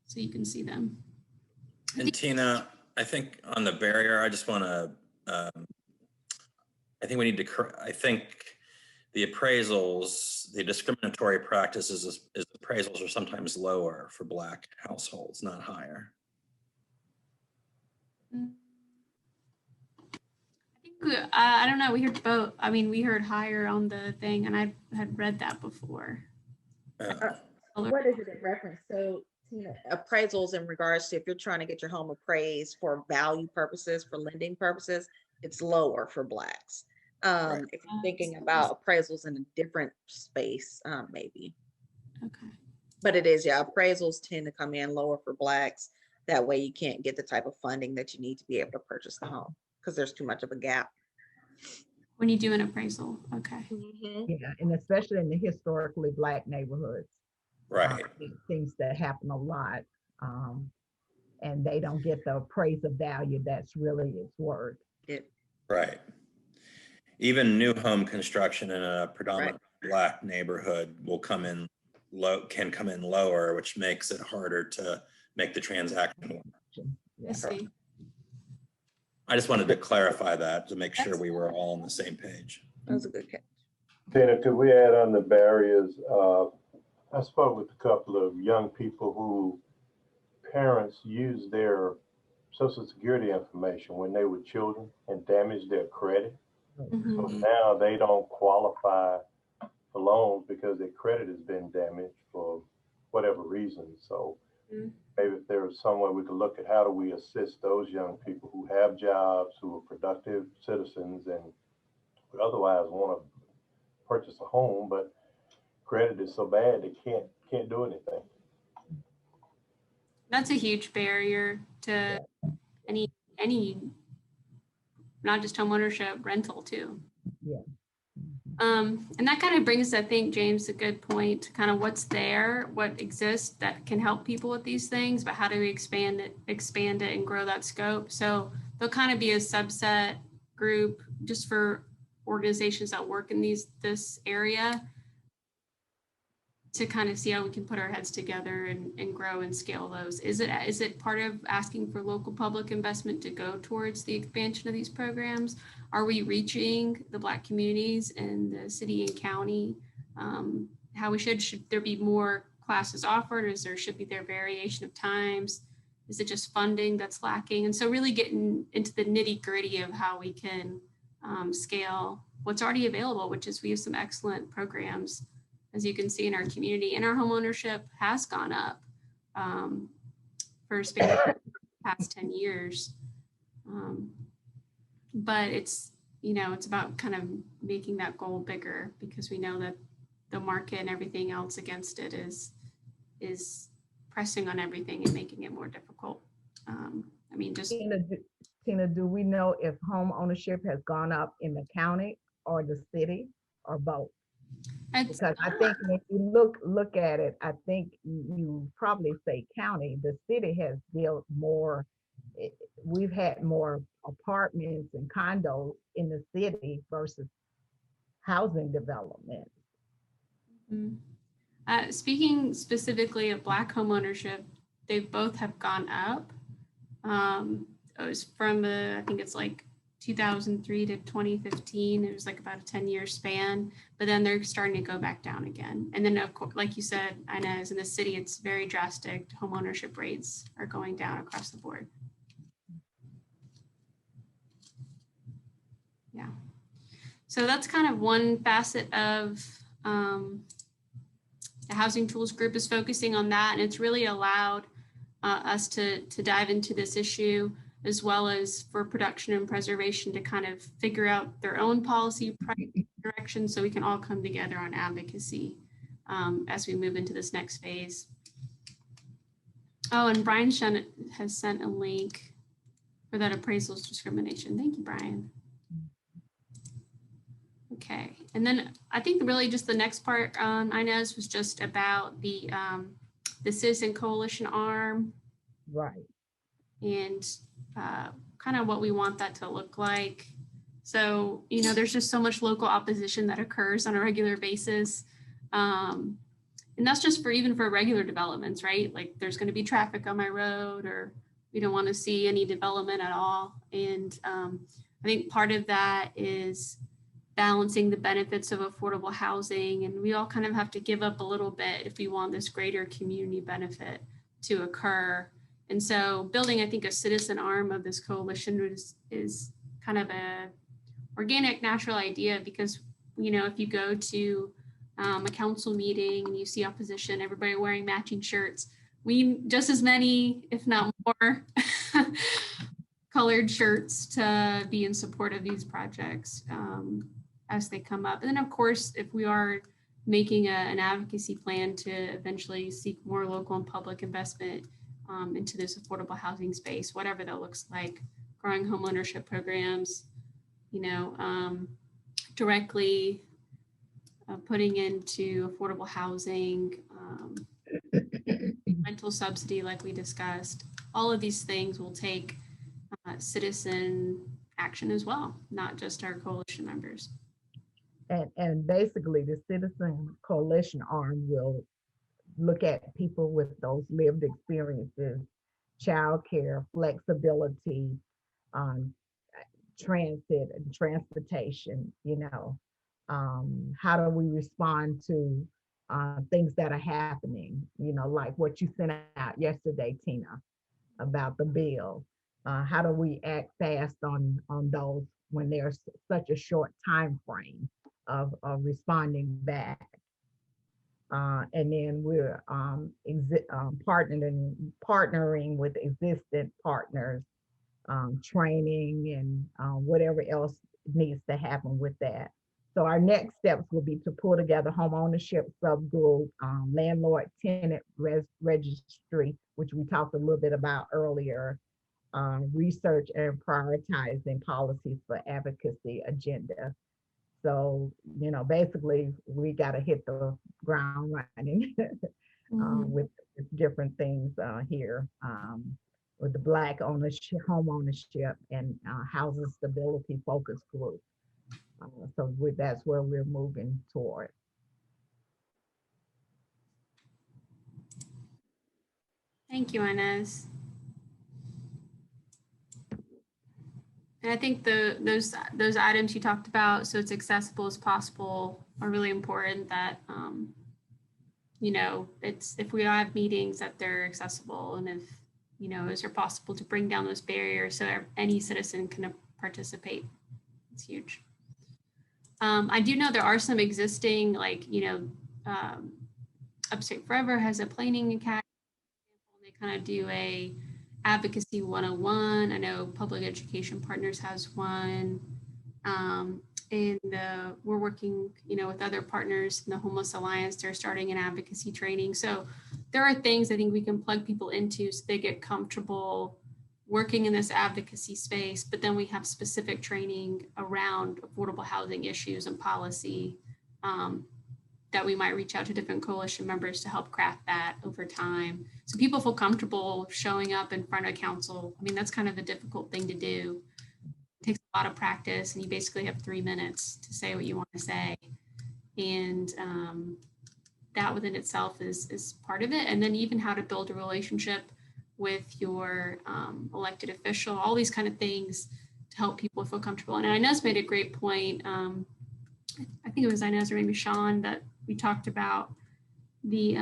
so you can see them. And Tina, I think on the barrier, I just want to, I think we need to, I think the appraisals, the discriminatory practices is appraisals are sometimes lower for Black households, not higher. I don't know. We heard both. I mean, we heard higher on the thing, and I had read that before. What is it in reference? So, Tina, appraisals in regards to if you're trying to get your home appraised for value purposes, for lending purposes, it's lower for Blacks. Right. If you're thinking about appraisals in a different space, maybe. Okay. But it is, yeah, appraisals tend to come in lower for Blacks. That way you can't get the type of funding that you need to be able to purchase the home because there's too much of a gap. When you do an appraisal, okay. Yeah, and especially in the historically Black neighborhoods. Right. Things that happen a lot, and they don't get the appraisal value that's really its worth. Right. Even new home construction in a predominant Black neighborhood will come in can come in lower, which makes it harder to make the transaction work. I see. I just wanted to clarify that to make sure we were all on the same page. That was a good catch. Tina, could we add on the barriers? I spoke with a couple of young people who parents used their Social Security information when they were children and damaged their credit. Mm-hmm. So now they don't qualify for loans because their credit has been damaged for whatever reason. So maybe if there was some way we could look at how do we assist those young people who have jobs, who are productive citizens and would otherwise want to purchase a home, but credit is so bad they can't do anything. That's a huge barrier to any not just home ownership, rental too. Yeah. And that kind of brings us, I think, James, a good point to kind of what's there, what exists that can help people with these things, but how do we expand it and grow that scope? So there'll kind of be a subset group just for organizations that work in this area to kind of see how we can put our heads together and grow and scale those. Is it part of asking for local public investment to go towards the expansion of these programs? Are we reaching the Black communities in the city and county? How we should there be more classes offered? Or should be there variation of times? Is it just funding that's lacking? And so really getting into the nitty gritty of how we can scale what's already available, which is we have some excellent programs, as you can see in our community, and our home ownership has gone up for the past 10 years. But it's about kind of making that goal bigger because we know that the market and everything else against it is pressing on everything and making it more difficult. Tina, do we know if home ownership has gone up in the county or the city or both? Because I think if you look at it, I think you probably say county. The city has built more. We've had more apartments and condos in the city versus housing development. Mm-hmm. Speaking specifically of Black home ownership, they both have gone up. It was from I think it's like 2003 to 2015. It was like about a 10-year span, but then they're starting to go back down again. And then, of course, like you said, I know as in the city, it's very drastic. Home ownership rates are going down across the board. Yeah. So that's kind of one facet of the Housing Tools Group is focusing on that. And it's really allowed us to dive into this issue, as well as for production and preservation to kind of figure out their own policy direction so we can all come together on advocacy as we move into this next phase. Oh, and Brian has sent a link for that appraisals discrimination. Thank you, Brian. And then I think really just the next part, Inez, was just about the Citizen Coalition arm Right. and kind of what we want that to look like. So, you know, there's just so much local opposition that occurs on a regular basis. And that's just for even for regular developments, right? Like there's going to be traffic on my road, or we don't want to see any development at all. And I think part of that is balancing the benefits of affordable housing. And we all kind of have to give up a little bit if we want this greater community benefit to occur. And so building, I think, a citizen arm of this coalition is kind of a organic, natural idea, because, you know, if you go to a council meeting and you see opposition, everybody wearing matching shirts, we just as many, if not more, colored shirts to be in support of these projects as they come up. And then, of course, if we are making an advocacy plan to eventually seek more local and public investment into this affordable housing space, whatever that looks like, growing home ownership programs, you know, directly putting into affordable housing, rental subsidy, like we discussed. All of these things will take citizen action as well, not just our coalition members. And basically the Citizen Coalition arm will look at people with those lived experiences, childcare, flexibility, transit and transportation, you know, how do we respond to things that are happening, you know, like what you sent out yesterday, Tina, about the bill. How do we act fast on those when there's such a short time frame of responding back? And then we're partnering with existing partners, training and whatever else needs to happen with that. So our next steps will be to pull together home ownership subgroup, landlord tenant registry, which we talked a little bit about earlier, research and prioritizing policies for advocacy agenda. So, you know, basically we got to hit the ground running with different things here with the Black ownership, home ownership, and housing stability focus group. So that's where we're moving toward. Thank you, Inez. And I think those items you talked about, so it's accessible as possible, are really important. That you know, it's if we have meetings that they're accessible, and if, you know, is it possible to bring down those barriers so any citizen can participate? It's huge. I do know there are some existing, like, you know, Upstate Forever has a planning academy. They kind of do a Advocacy 101. I know Public Education Partners has one. And we're working, you know, with other partners in the Homeless Alliance. They're starting an advocacy training. So there are things I think we can plug people into so they get comfortable working in this advocacy space, but then we have specific training around affordable housing issues and policy that we might reach out to different coalition members to help craft that over time. So people feel comfortable showing up in front of council. I mean, that's kind of a difficult thing to do. It takes a lot of practice, and you basically have 3 minutes to say what you want to say. And that within itself is part of it. And then even how to build a relationship with your elected official, all these kind of things to help people feel comfortable. And Inez made a great point. I think it was Inez or maybe Sean that we talked about the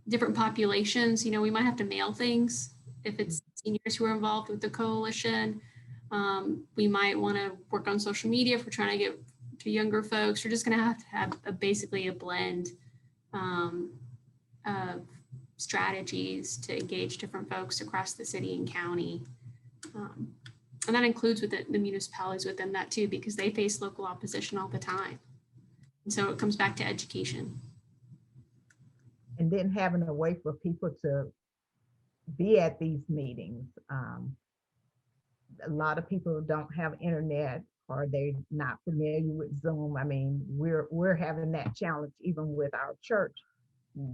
different populations. You know, we might have to mail things if it's seniors who are involved with the coalition. We might want to work on social media if we're trying to get to younger folks. We're just going to have basically a blend of strategies to engage different folks across the city and county. And that includes with the municipalities within that too, because they face local opposition all the time. And so it comes back to education. And then having a way for people to be at these meetings. A lot of people don't have internet or they're not familiar with Zoom. I mean, we're having that challenge even with our church,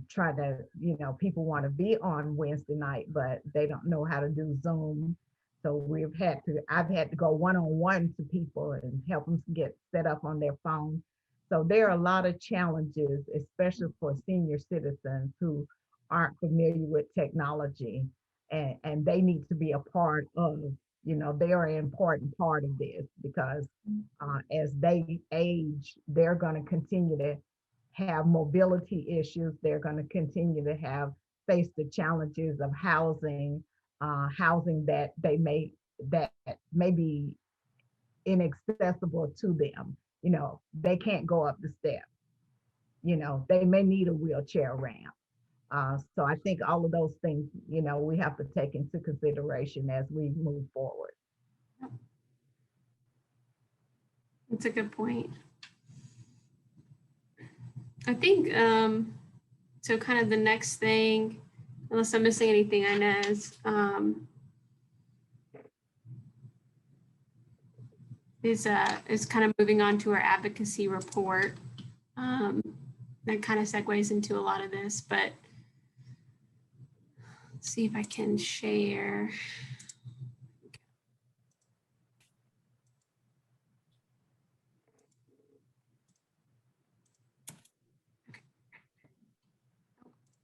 trying to, people want to be on Wednesday night, but they don't know how to do Zoom. So I've had to go one-on-one to people and help them get set up on their phone. So there are a lot of challenges, especially for senior citizens who aren't familiar with technology, and they need to be a part of, they are an important part of this, because as they age, they're going to continue to have mobility issues. They're going to continue to face the challenges of housing that may be inaccessible to them. They can't go up the steps. They may need a wheelchair ramp. So I think all of those things, we have to take into consideration as we move forward. That's a good point. I think, so kind of the next thing, unless I'm missing anything, Inez, is kind of moving on to our advocacy report. That kind of segues into a lot of this, but let's see if I can share.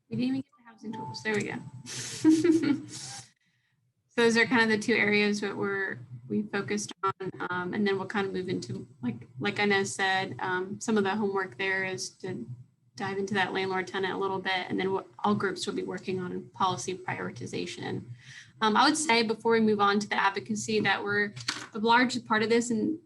We didn't even get the housing tools. There we go. So those are kind of the two areas that we focused on, and then we'll kind of move into, like Inez said, some of the homework there is to dive into that landlord tenant a little bit, and then what all groups will be working on policy prioritization. I would say before we move on to the advocacy that the largest part of this, and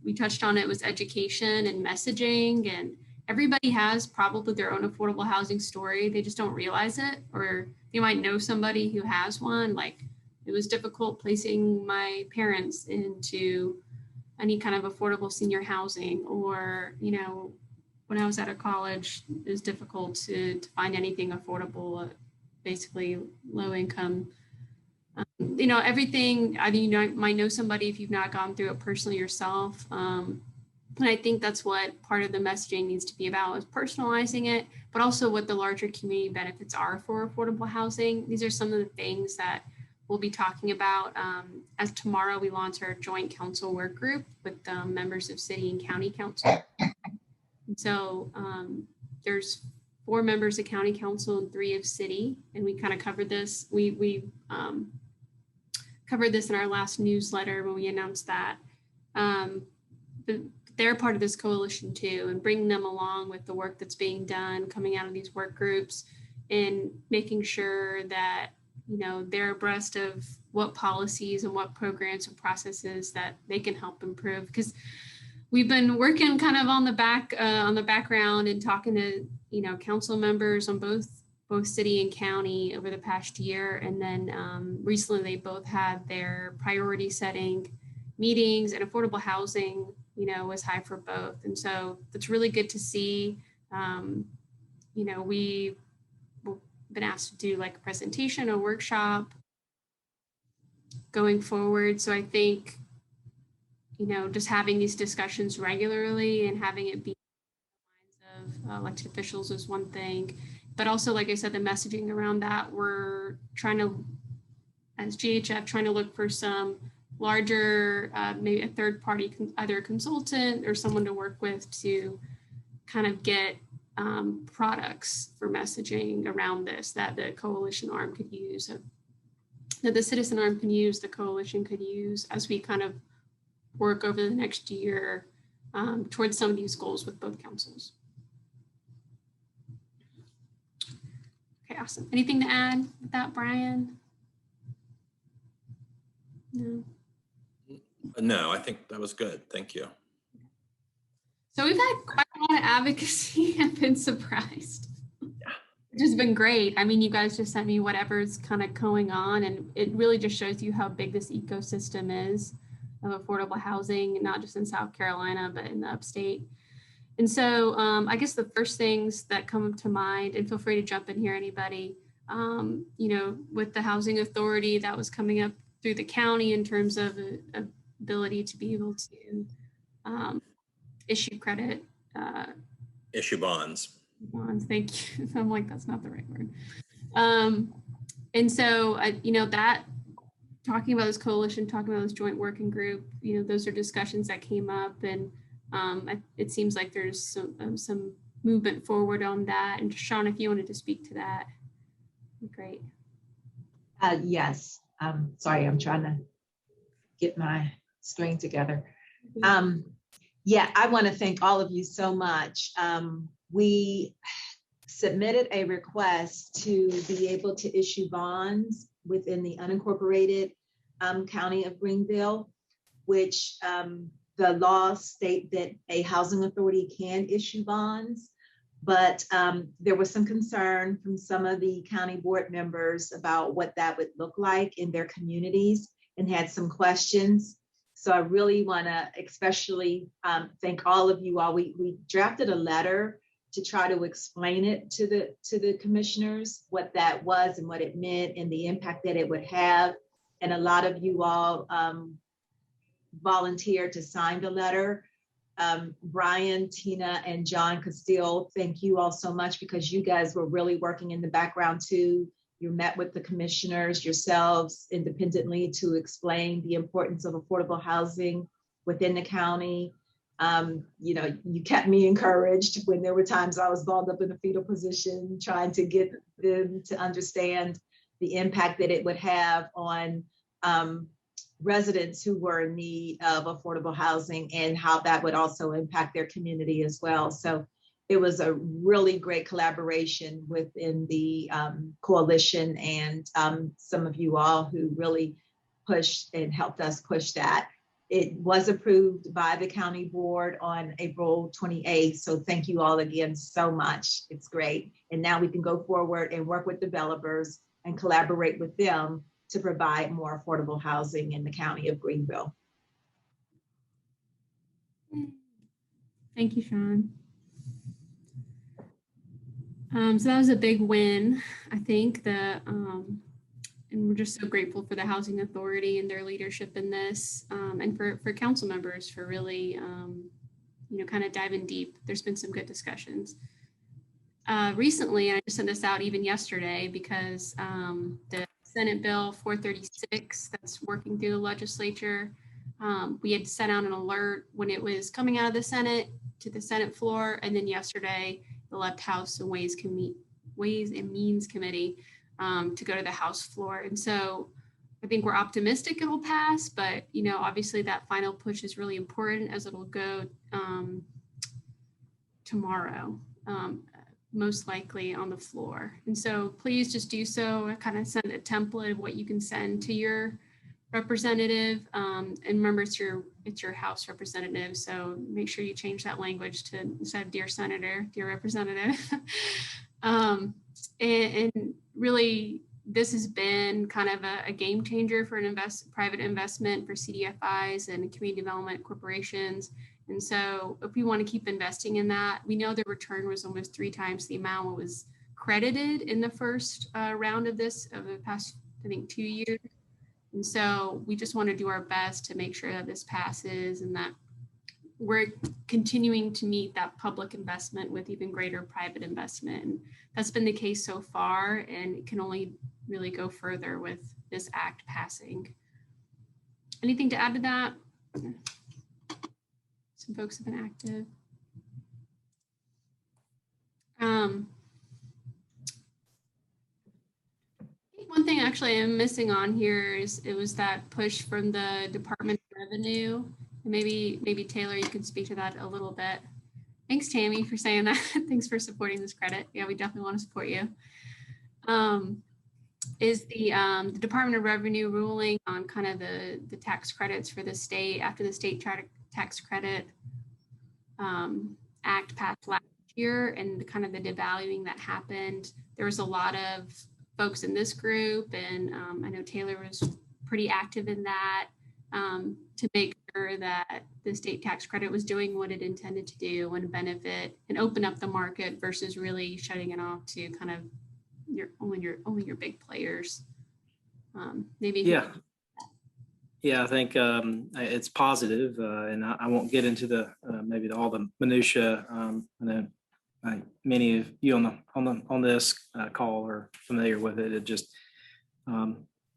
we touched on it, was education and messaging, and everybody has probably their own affordable housing story. They just don't realize it, or you might know somebody who has one. Like, it was difficult placing my parents into any kind of affordable senior housing, or, when I was out of college, it was difficult to find anything affordable, basically low income. Everything, either you might know somebody if you've not gone through it personally yourself. And I think that's what part of the messaging needs to be about, is personalizing it, but also what the larger community benefits are for affordable housing. These are some of the things that we'll be talking about as tomorrow we launch our joint council work group with members of city and county council. And so there's 4 members of county council and 3 of city, and we kind of covered this. We covered this in our last newsletter when we announced that. But they're part of this coalition too, and bringing them along with the work that's being done, coming out of these work groups, and making sure that, they're abreast of what policies and what programs and processes that they can help improve. Because we've been working kind of on the background and talking to, council members on both city and county over the past year. And then recently they both had their priority setting meetings, and affordable housing, was high for both. And so that's really good to see. We've been asked to do like a presentation, a workshop going forward. So I think, just having these discussions regularly and having it be in the minds of elected officials is one thing. But also, like I said, the messaging around that, we're trying to, as GHF, trying to look for some larger, maybe a third party, either a consultant or someone to work with to kind of get products for messaging around this that the coalition arm could use, that the citizen arm can use, the coalition could use, as we kind of work over the next year towards some of these goals with both councils. Okay, awesome. Anything to add with that, Brian? No. No, I think that was good. Thank you. So we've had quite a lot of advocacy. I've been surprised. Yeah. Which has been great. I mean, you guys just sent me whatever's kind of going on, and it really just shows you how big this ecosystem is of affordable housing, not just in South Carolina, but in the upstate. And so I guess the first things that come to mind, and feel free to jump in here, anybody, with the housing authority that was coming up through the county in terms of ability to be able to issue credit. Issue bonds. Bonds, thank you. I'm like, that's not the right word. And so, you know, that talking about this coalition, talking about this joint working group, you know, those are discussions that came up, and it seems like there's some movement forward on that. And Sean, if you wanted to speak to that, great. Yes. Sorry, I'm trying to get my screen together. Yeah, I want to thank all of you so much. We submitted a request to be able to issue bonds within the unincorporated county of Greenville, which the laws state that a housing authority can issue bonds. But there was some concern from some of the county board members about what that would look like in their communities, and had some questions. So I really want to especially thank all of you all. We drafted a letter to try to explain it to the commissioners, what that was and what it meant and the impact that it would have. And a lot of you all volunteered to sign the letter. Brian, Tina, and John Castile, thank you all so much, because you guys were really working in the background too. You met with the commissioners yourselves independently to explain the importance of affordable housing within the county. You know, you kept me encouraged when there were times I was balled up in a fetal position, trying to get them to understand the impact that it would have on residents who were in need of affordable housing, and how that would also impact their community as well. So it was a really great collaboration within the coalition, and some of you all who really pushed and helped us push that. It was approved by the county board on April 28th. So thank you all again so much. It's great. And now we can go forward and work with developers and collaborate with them to provide more affordable housing in the county of Greenville. Thank you, Sean. So that was a big win, I think. And we're just so grateful for the Housing Authority and their leadership in this, and for council members for really, you know, kind of diving deep. There's been some good discussions. Recently, and I just sent this out even yesterday, because the Senate Bill 436 that's working through the legislature, we had sent out an alert when it was coming out of the Senate to the Senate floor, and then yesterday the left House and Ways and Means Committee to go to the House floor. And so I think we're optimistic it will pass, but you know, obviously that final push is really important, as it'll go tomorrow, most likely on the floor. And so please just do so. I kind of send a template of what you can send to your representative, and remember it's your House representative, so make sure you change that language to, instead of dear Senator, dear Representative. And really, this has been kind of a game changer for private investment for CDFIs and community development corporations. And so if we want to keep investing in that, we know the return was almost 3 times the amount what was credited in the first round of this, of the past, I think, 2 years. And so we just want to do our best to make sure that this passes, and that we're continuing to meet that public investment with even greater private investment. And that's been the case so far, and it can only really go further with this act passing. Anything to add to that? Some folks have been active. One thing actually I'm missing on here is it was that push from the Department of Revenue. And maybe Taylor, you can speak to that a little bit. Thanks, Tammy, for saying that. Thanks for supporting this credit. Yeah, we definitely want to support you. Is the Department of Revenue ruling on kind of the tax credits for the state after the state tax credit act passed last year, and kind of the devaluing that happened. There was a lot of folks in this group, and I know Taylor was pretty active in that, to make sure that the state tax credit was doing what it intended to do and benefit and open up the market versus really shutting it off to kind of only your big players. Maybe. Yeah. Yeah, I think it's positive, and I won't get into the maybe all the minutia. I know many of you on this call are familiar with it. It just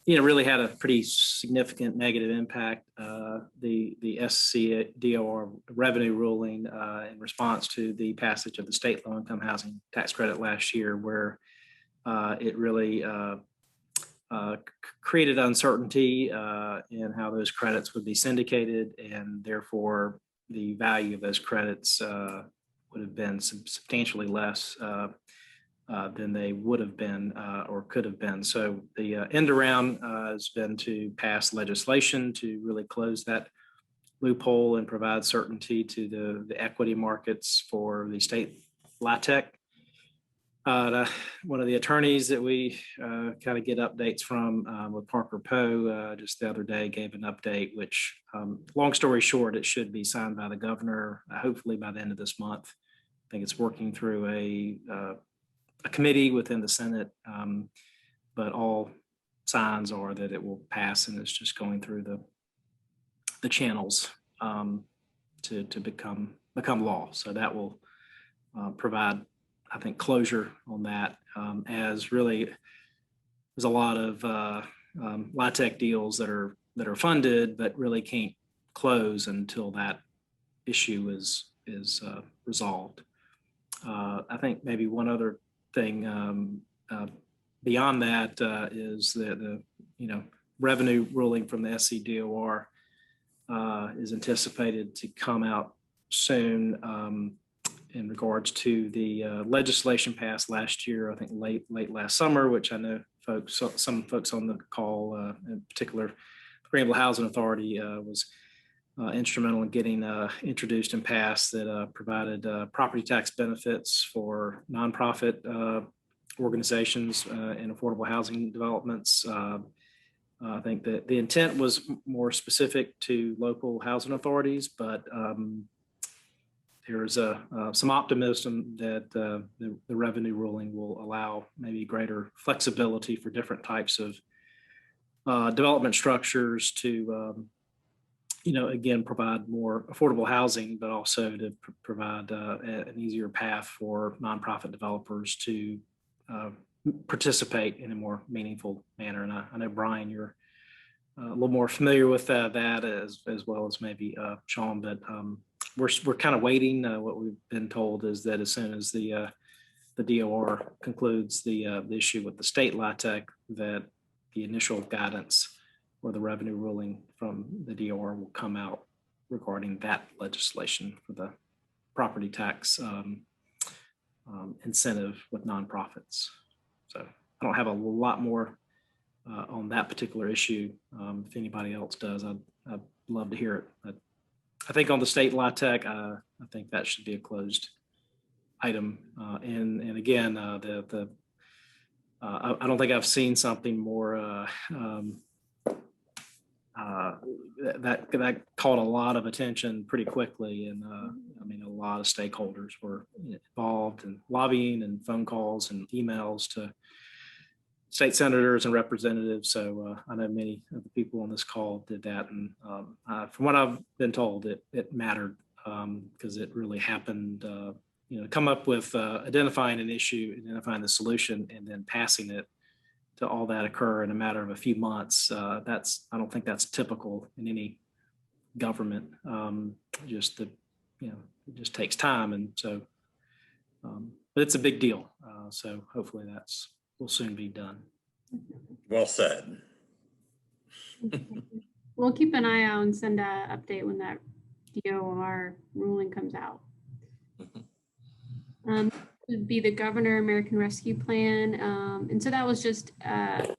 really had a pretty significant negative impact. The SCDOR revenue ruling in response to the passage of the state low-income housing tax credit last year, where it really created uncertainty in how those credits would be syndicated, and therefore the value of those credits would have been substantially less than they would have been or could have been. So the end around has been to pass legislation to really close that loophole and provide certainty to the equity markets for the state LIHTC. One of the attorneys that we kind of get updates from with Parker Poe just the other day gave an update, which long story short, it should be signed by the governor, hopefully by the end of this month. I think it's working through a committee within the Senate, but all signs are that it will pass, and it's just going through the channels to become law. So that will provide, I think, closure on that, as really there's a lot of LIHTC deals that are funded but really can't close until that issue is resolved. I think maybe one other thing beyond that is the revenue ruling from the SCDOR is anticipated to come out soon. In regards to the legislation passed last year, I think late last summer, which I know some folks on the call, in particular, Greenville Housing Authority was instrumental in getting introduced and passed, that provided property tax benefits for nonprofit organizations in affordable housing developments. I think that the intent was more specific to local housing authorities, but there's some optimism that the revenue ruling will allow maybe greater flexibility for different types of development structures to, again, provide more affordable housing, but also to provide an easier path for nonprofit developers to participate in a more meaningful manner. And I know, Brian, you're a little more familiar with that as well as maybe Sean, but we're kind of waiting. What we've been told is that as soon as the DOR concludes the issue with the state LIHTC, that the initial guidance or the revenue ruling from the DOR will come out regarding that legislation for the property tax incentive with nonprofits. So I don't have a lot more on that particular issue. If anybody else does, I'd love to hear it. But I think on the state LIHTC, I think that should be a closed item. And again, I don't think I've seen something more that caught a lot of attention pretty quickly. And I mean, a lot of stakeholders were involved in lobbying and phone calls and emails to state senators and representatives. So I know many of the people on this call did that. And from what I've been told, it mattered because it really happened, come up with identifying an issue, identifying the solution, and then passing it to all that occur in a matter of a few months. I don't think that's typical in any government. It just takes time. And so, but it's a big deal. So hopefully will soon be done. Well said. We'll keep an eye out and send an update when that DOR ruling comes out. Would be the Governor American Rescue Plan. And so that was just a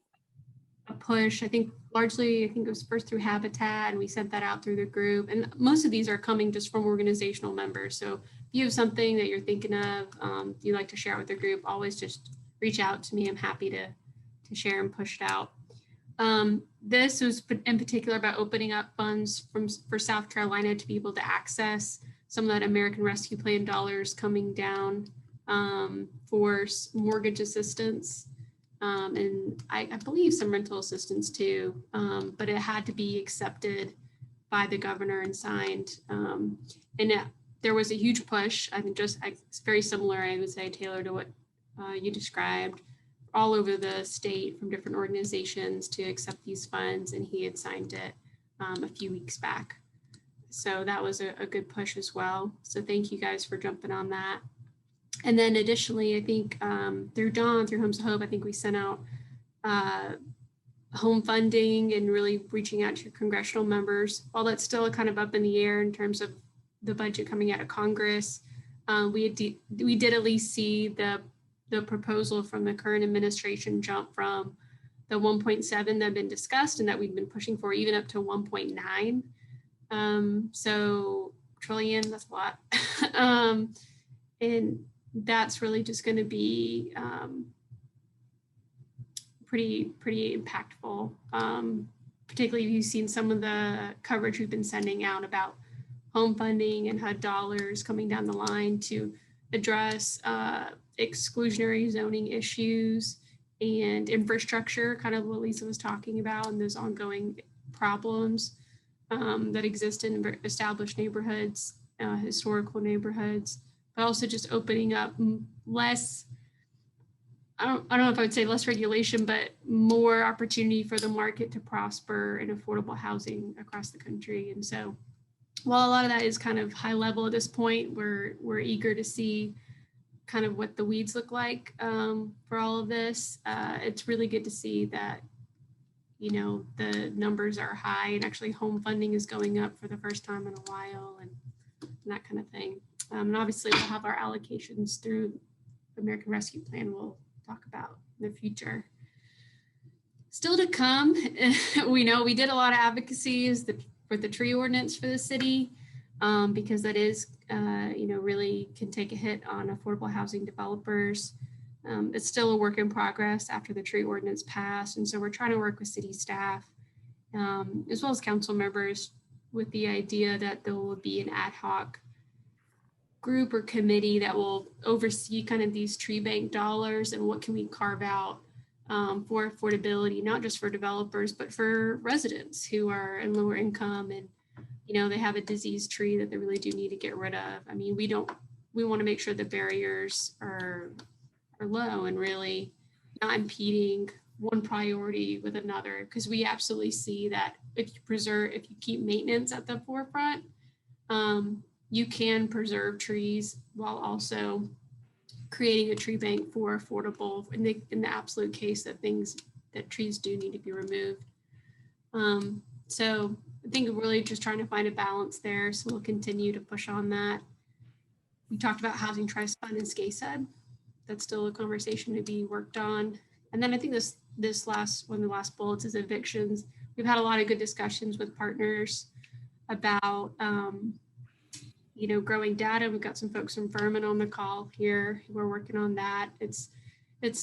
push. I think it was first through Habitat, and we sent that out through the group. And most of these are coming just from organizational members. So if you have something that you're thinking of, you'd like to share with the group, always just reach out to me. I'm happy to share and push it out. This was in particular about opening up funds for South Carolina to be able to access some of that American Rescue Plan dollars coming down for mortgage assistance. and I believe some rental assistance too, but it had to be accepted by the governor and signed. There was a huge push, I think it's very similar, I would say, Taylor, to what you described, all over the state from different organizations to accept these funds, and he had signed it a few weeks back. So that was a good push as well. So thank you guys for jumping on that. And then additionally, I think through Homes of Hope, I think we sent out home funding and really reaching out to congressional members. While that's still kind of up in the air in terms of the budget coming out of Congress, we did at least see the proposal from the current administration jump from the 1.7 that had been discussed and that we've been pushing for, even up to 1.9. So trillion, that's a lot. And that's really just going to be pretty impactful, particularly if you've seen some of the coverage we've been sending out about home funding and HUD dollars coming down the line to address exclusionary zoning issues and infrastructure, kind of what Lisa was talking about, and those ongoing problems that exist in established neighborhoods, historical neighborhoods, but also just opening up less, I don't know if I would say less regulation, but more opportunity for the market to prosper in affordable housing across the country. And so while a lot of that is kind of high level at this point, we're eager to see kind of what the weeds look like for all of this. It's really good to see that, you know, the numbers are high and actually home funding is going up for the first time in a while and that kind of thing. And obviously we'll have our allocations through the American Rescue Plan we'll talk about in the future. Still to come, we know we did a lot of advocacy for the tree ordinance for the city because that is, you know, really can take a hit on affordable housing developers. It's still a work in progress after the tree ordinance passed. And so we're trying to work with city staff as well as council members with the idea that there will be an ad hoc group or committee that will oversee kind of these tree bank dollars and what can we carve out for affordability, not just for developers, but for residents who are in lower income and, you know, they have a diseased tree that they really do need to get rid of. I mean, we want to make sure the barriers are low and really not impeding one priority with another, because we absolutely see that if you keep maintenance at the forefront, you can preserve trees while also creating a tree bank for affordable in the absolute case that trees do need to be removed. So I think we're really just trying to find a balance there. So we'll continue to push on that. We talked about Housing Trust Fund and SCASED. That's still a conversation to be worked on. And then I think this last one of the last bullets is evictions. We've had a lot of good discussions with partners about you know, growing data. We've got some folks from Furman on the call here. We're working on that. It's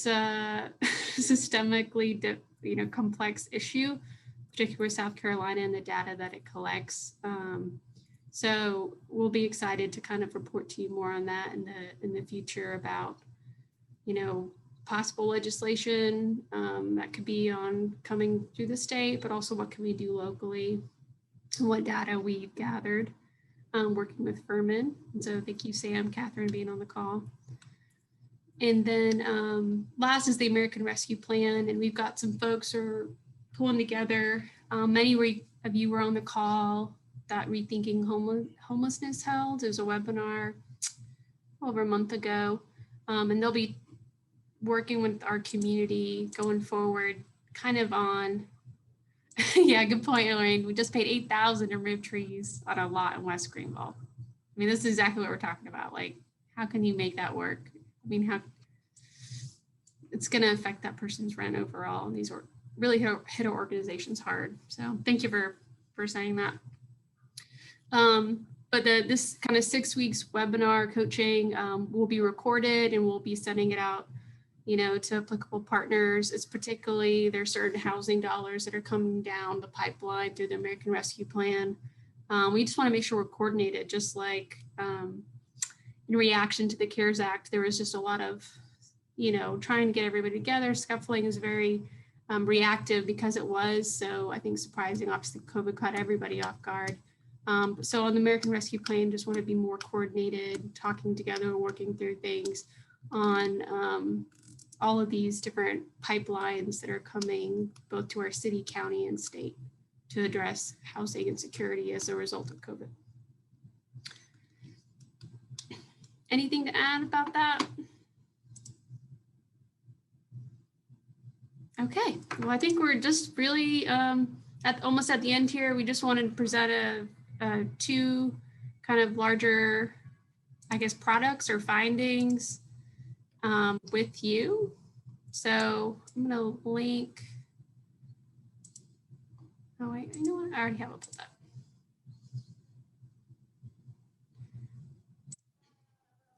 a systemically you know, complex issue, particularly with South Carolina and the data that it collects. So we'll be excited to kind of report to you more on that in the future about, you know, possible legislation that could be coming through the state, but also what can we do locally and what data we've gathered working with Furman. And so thank you, Sam, Catherine, being on the call. And then last is the American Rescue Plan. And we've got some folks who are pulling together. Many of you were on the call that Rethinking Homelessness held. It was a webinar over a month ago. And they'll be working with our community going forward, kind of on, yeah, good point, Lorraine. We just paid $8,000 to remove trees on a lot in West Greenville. I mean, this is exactly what we're talking about. Like, how can you make that work? I mean, it's going to affect that person's rent overall. And these are really hit our organizations hard. So thank you for saying that. But this kind of 6 weeks webinar coaching will be recorded and we'll be sending it out, you know, to applicable partners. It's particularly, there's certain housing dollars that are coming down the pipeline through the American Rescue Plan. We just want to make sure we're coordinated, just like in reaction to the CARES Act, there was just a lot of trying to get everybody together. Scuffling is very reactive because it was. So I think surprising, obviously COVID caught everybody off guard. So on the American Rescue Plan, just want to be more coordinated, talking together, working through things on all of these different pipelines that are coming both to our city, county, and state to address housing and security as a result of COVID. Anything to add about that? Okay, well, I think we're just really almost at the end here. We just wanted to present two kind of larger, I guess, products or findings with you. So I'm gonna link. Oh wait, you know what? I already have it pulled up.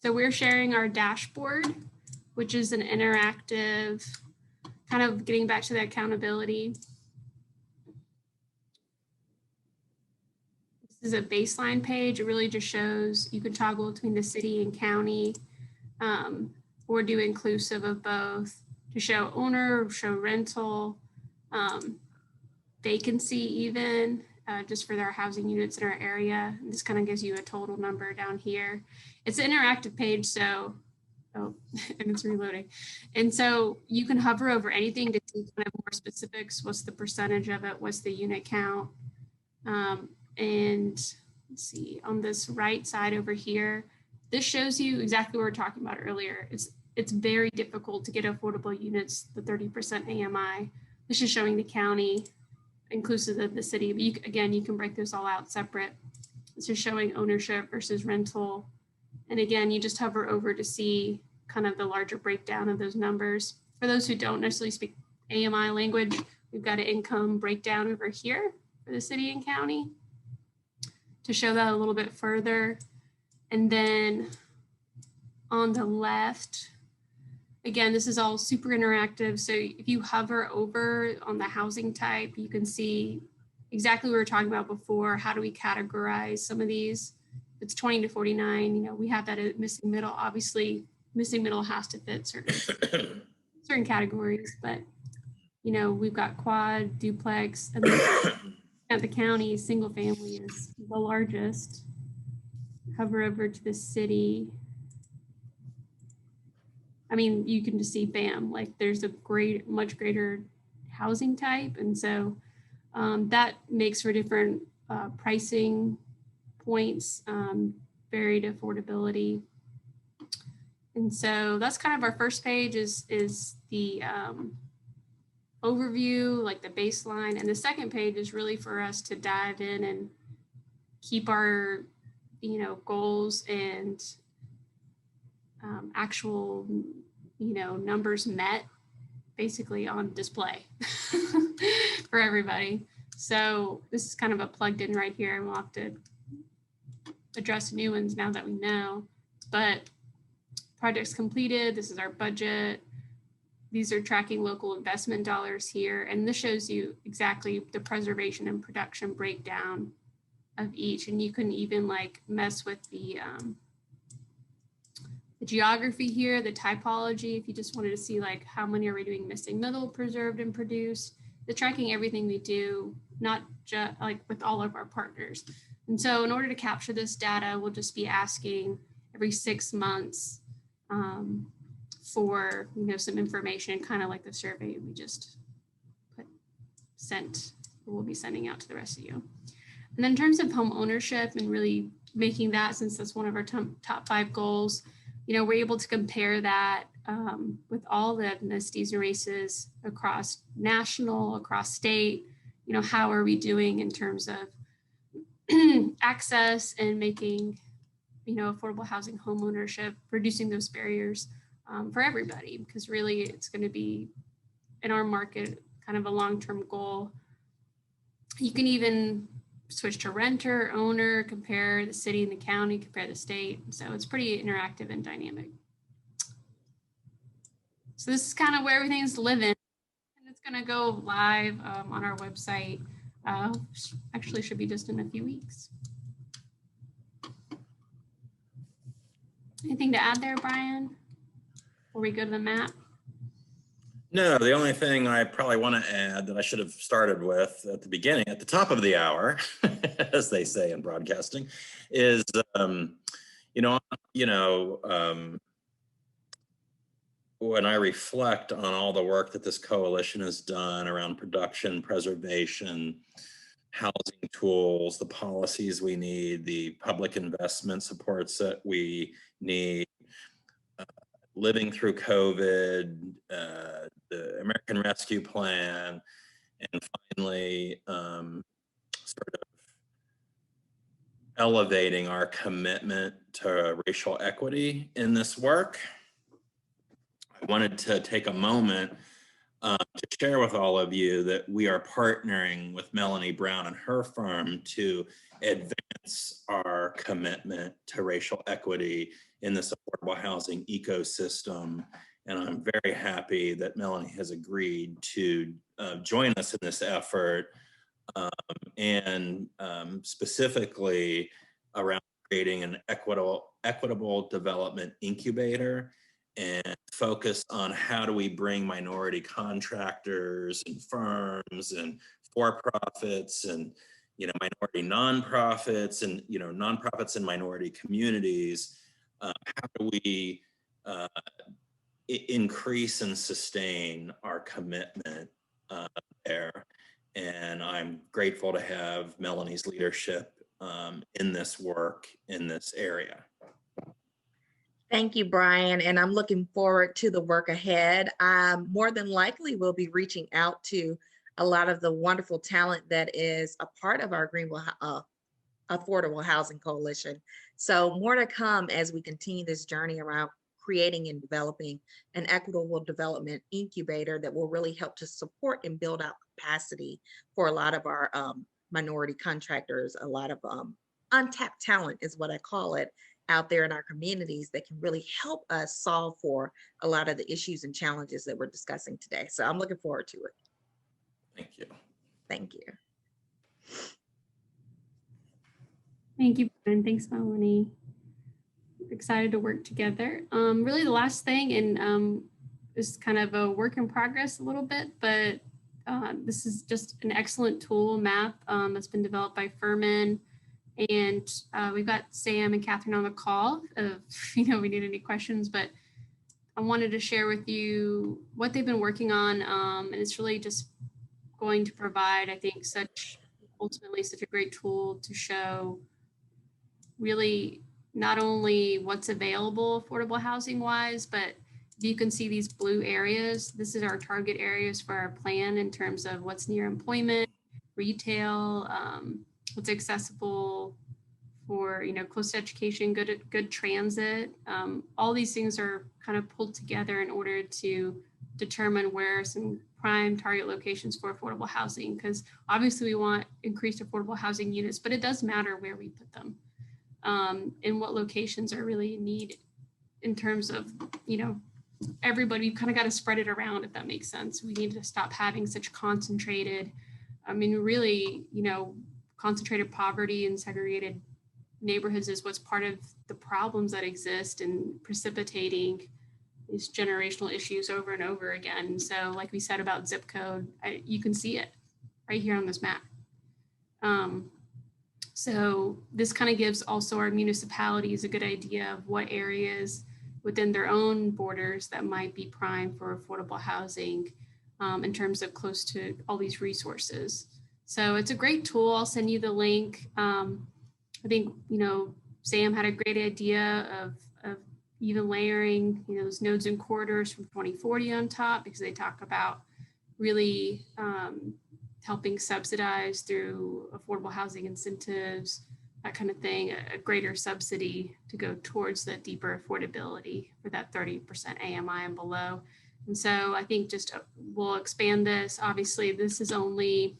So we're sharing our dashboard, which is an interactive, kind of getting back to the accountability. This is a baseline page. It really just shows you can toggle between the city and county, or do inclusive of both to show owner, show rental, vacancy even, just for our housing units in our area. And this kind of gives you a total number down here. It's an interactive page, so, and it's reloading. And so you can hover over anything to see kind of more specifics. What's the percentage of it? What's the unit count? And let's see, on this right side over here, this shows you exactly what we were talking about earlier. It's very difficult to get affordable units, the 30% AMI. This is showing the county, inclusive of the city. But again, you can break those all out separate. This is showing ownership versus rental. And again, you just hover over to see kind of the larger breakdown of those numbers. For those who don't necessarily speak AMI language, we've got an income breakdown over here for the city and county to show that a little bit further. And then on the left, again, this is all super interactive. So if you hover over on the housing type, you can see exactly what we were talking about before. How do we categorize some of these? If it's 20 to 49, we have that at missing middle. Obviously, missing middle has to fit certain categories, but we've got quad, duplex, and then at the county, single family is the largest. Hover over to the city. I mean, you can just see, bam, like there's a much greater housing type. And so that makes for different pricing points, varied affordability. And so that's kind of our first page is the overview, like the baseline. And the second page is really for us to dive in and keep our, goals and actual, numbers met basically on display for everybody. So this is kind of a plugged in right here, and we'll have to address new ones now that we know. But projects completed, this is our budget. These are tracking local investment dollars here. And this shows you exactly the preservation and production breakdown of each. And you can even like mess with the geography here, the typology, if you just wanted to see like how many are we doing missing middle, preserved, and produced. The tracking everything we do, not just like with all of our partners. And so in order to capture this data, we'll just be asking every 6 months for some information, kind of like the survey we just we'll be sending out to the rest of you. And then in terms of home ownership and really making that, since that's one of our top 5 goals, we're able to compare that with all the ethnicities and races across national, across state. How are we doing in terms of access and making, affordable housing home ownership, reducing those barriers for everybody, because really it's going to be in our market kind of a long-term goal. You can even switch to renter, owner, compare the city and the county, compare the state. So it's pretty interactive and dynamic. So this is kind of where everything's living. And it's going to go live on our website. Actually should be just in a few weeks. Anything to add there, Brian? before we go to the map? No, the only thing I probably want to add that I should have started with at the beginning, at the top of the hour, as they say in broadcasting, is, when I reflect on all the work that this coalition has done around production, preservation, housing tools, the policies we need, the public investment supports that we need, living through COVID, the American Rescue Plan, and finally, sort of elevating our commitment to racial equity in this work. I wanted to take a moment to share with all of you that we are partnering with Melanie Brown and her firm to advance our commitment to racial equity in this affordable housing ecosystem. And I'm very happy that Melanie has agreed to join us in this effort, and specifically around creating an equitable development incubator and focus on how do we bring minority contractors and firms and for-profits and minority nonprofits and nonprofits and minority communities. How do we increase and sustain our commitment there? And I'm grateful to have Melanie's leadership in this work in this area. Thank you, Brian. And I'm looking forward to the work ahead. More than likely, we'll be reaching out to a lot of the wonderful talent that is a part of our Greenville Affordable Housing Coalition. So more to come as we continue this journey around creating and developing an equitable development incubator that will really help to support and build out capacity for a lot of our minority contractors, a lot of untapped talent is what I call it, out there in our communities that can really help us solve for a lot of the issues and challenges that we're discussing today. So I'm looking forward to it. Thank you. Thank you. Thank you, Brian. Thanks, Melanie. Excited to work together. Really the last thing, and is kind of a work in progress a little bit, but this is just an excellent tool, map, that's been developed by Furman. And we've got Sam and Catherine on the call if we need any questions, but I wanted to share with you what they've been working on. And it's really just going to provide, I think, ultimately such a great tool to show really not only what's available affordable housing wise, but you can see these blue areas. This is our target areas for our plan in terms of what's near employment, retail, what's accessible for close to education, good transit. All these things are kind of pulled together in order to determine where some prime target locations for affordable housing, because obviously we want increased affordable housing units, but it does matter where we put them, and what locations are really in need in terms of everybody. We've kind of got to spread it around, if that makes sense. We need to stop having such concentrated, really, concentrated poverty and segregated neighborhoods is what's part of the problems that exist and precipitating these generational issues over and over again. So like we said about zip code, you can see it right here on this map. So this kind of gives also our municipalities a good idea of what areas within their own borders that might be prime for affordable housing, in terms of close to all these resources. So it's a great tool. I'll send you the link. I think, Sam had a great idea of even layering, those nodes and corridors from 2040 on top, because they talk about really helping subsidize through affordable housing incentives, that kind of thing, a greater subsidy to go towards the deeper affordability for that 30% AMI and below. And so I think we'll expand this. Obviously, these are only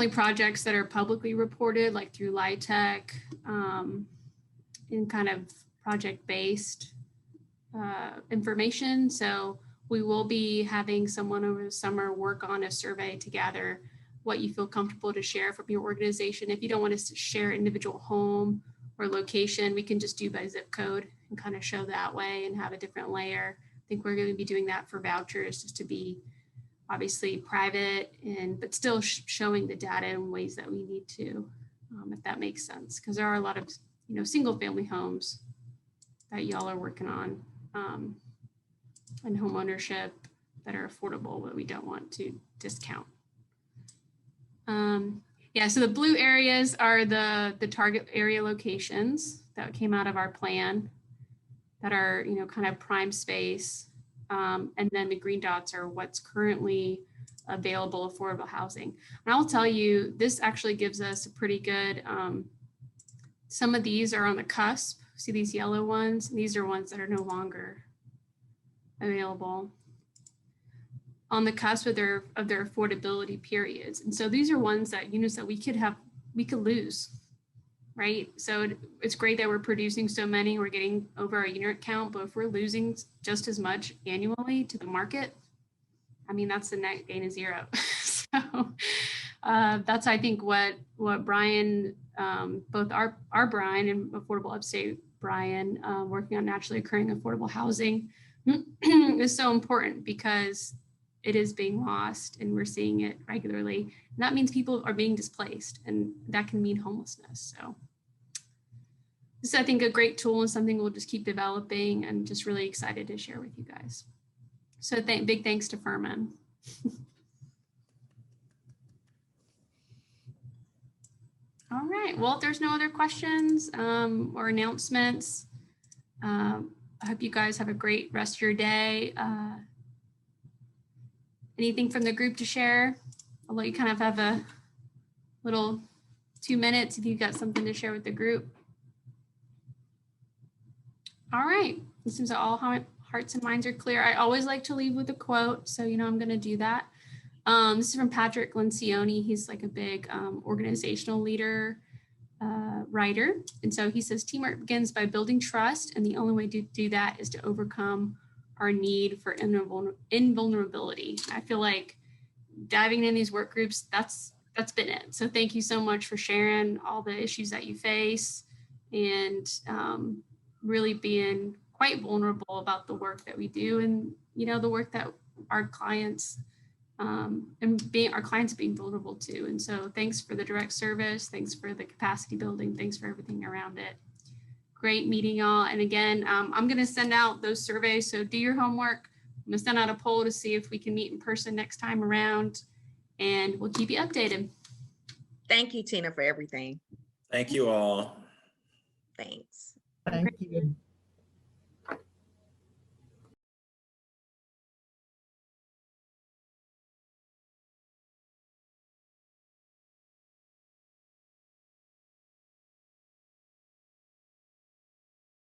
projects that are publicly reported, like through LIHTC, in kind of project-based information. So we will be having someone over the summer work on a survey to gather what you feel comfortable to share from your organization. If you don't want us to share individual home or location, we can just do by zip code and kind of show that way and have a different layer. I think we're going to be doing that for vouchers, just to be obviously private but still showing the data in ways that we need to, if that makes sense, because there are a lot of single family homes that y'all are working on, and home ownership that are affordable, but we don't want to discount. Yeah, so the blue areas are the target area locations that came out of our plan that are, kind of prime space. And then the green dots are what's currently available affordable housing. And I'll tell you, this actually gives us a pretty good, some of these are on the cusp. See these yellow ones? These are ones that are no longer available, on the cusp of their affordability periods. And so these are ones that units that we could lose, right? So it's great that we're producing so many, we're getting over our unit count, but if we're losing just as much annually to the market, I mean, that's the net gain of zero. So that's, I think, what Brian, both our Brian and Affordable Upstate Brian, working on naturally occurring affordable housing is so important, because it is being lost and we're seeing it regularly. And that means people are being displaced, and that can mean homelessness. So this is, I think, a great tool and something we'll just keep developing, and just really excited to share with you guys. So big thanks to Furman. All right, well, if there's no other questions or announcements, I hope you guys have a great rest of your day. Anything from the group to share? I'll let you kind of have a little 2 minutes if you've got something to share with the group. All right, it seems that all hearts and minds are clear. I always like to leave with a quote, so I'm going to do that. This is from Patrick Lencioni. He's like a big organizational leader, writer. And so he says, teamwork begins by building trust, and the only way to do that is to overcome our need for invulnerability. I feel like diving in these work groups, that's been it. So thank you so much for sharing all the issues that you face, and really being quite vulnerable about the work that we do, and the work that our clients our clients being vulnerable too. And so thanks for the direct service, thanks for the capacity building, thanks for everything around it. Great meeting y'all. And again, I'm going to send out those surveys. So do your homework. I'm going to send out a poll to see if we can meet in person next time around, and we'll keep you updated. Thank you, Tina, for everything. Thank you all. Thanks. Thank you.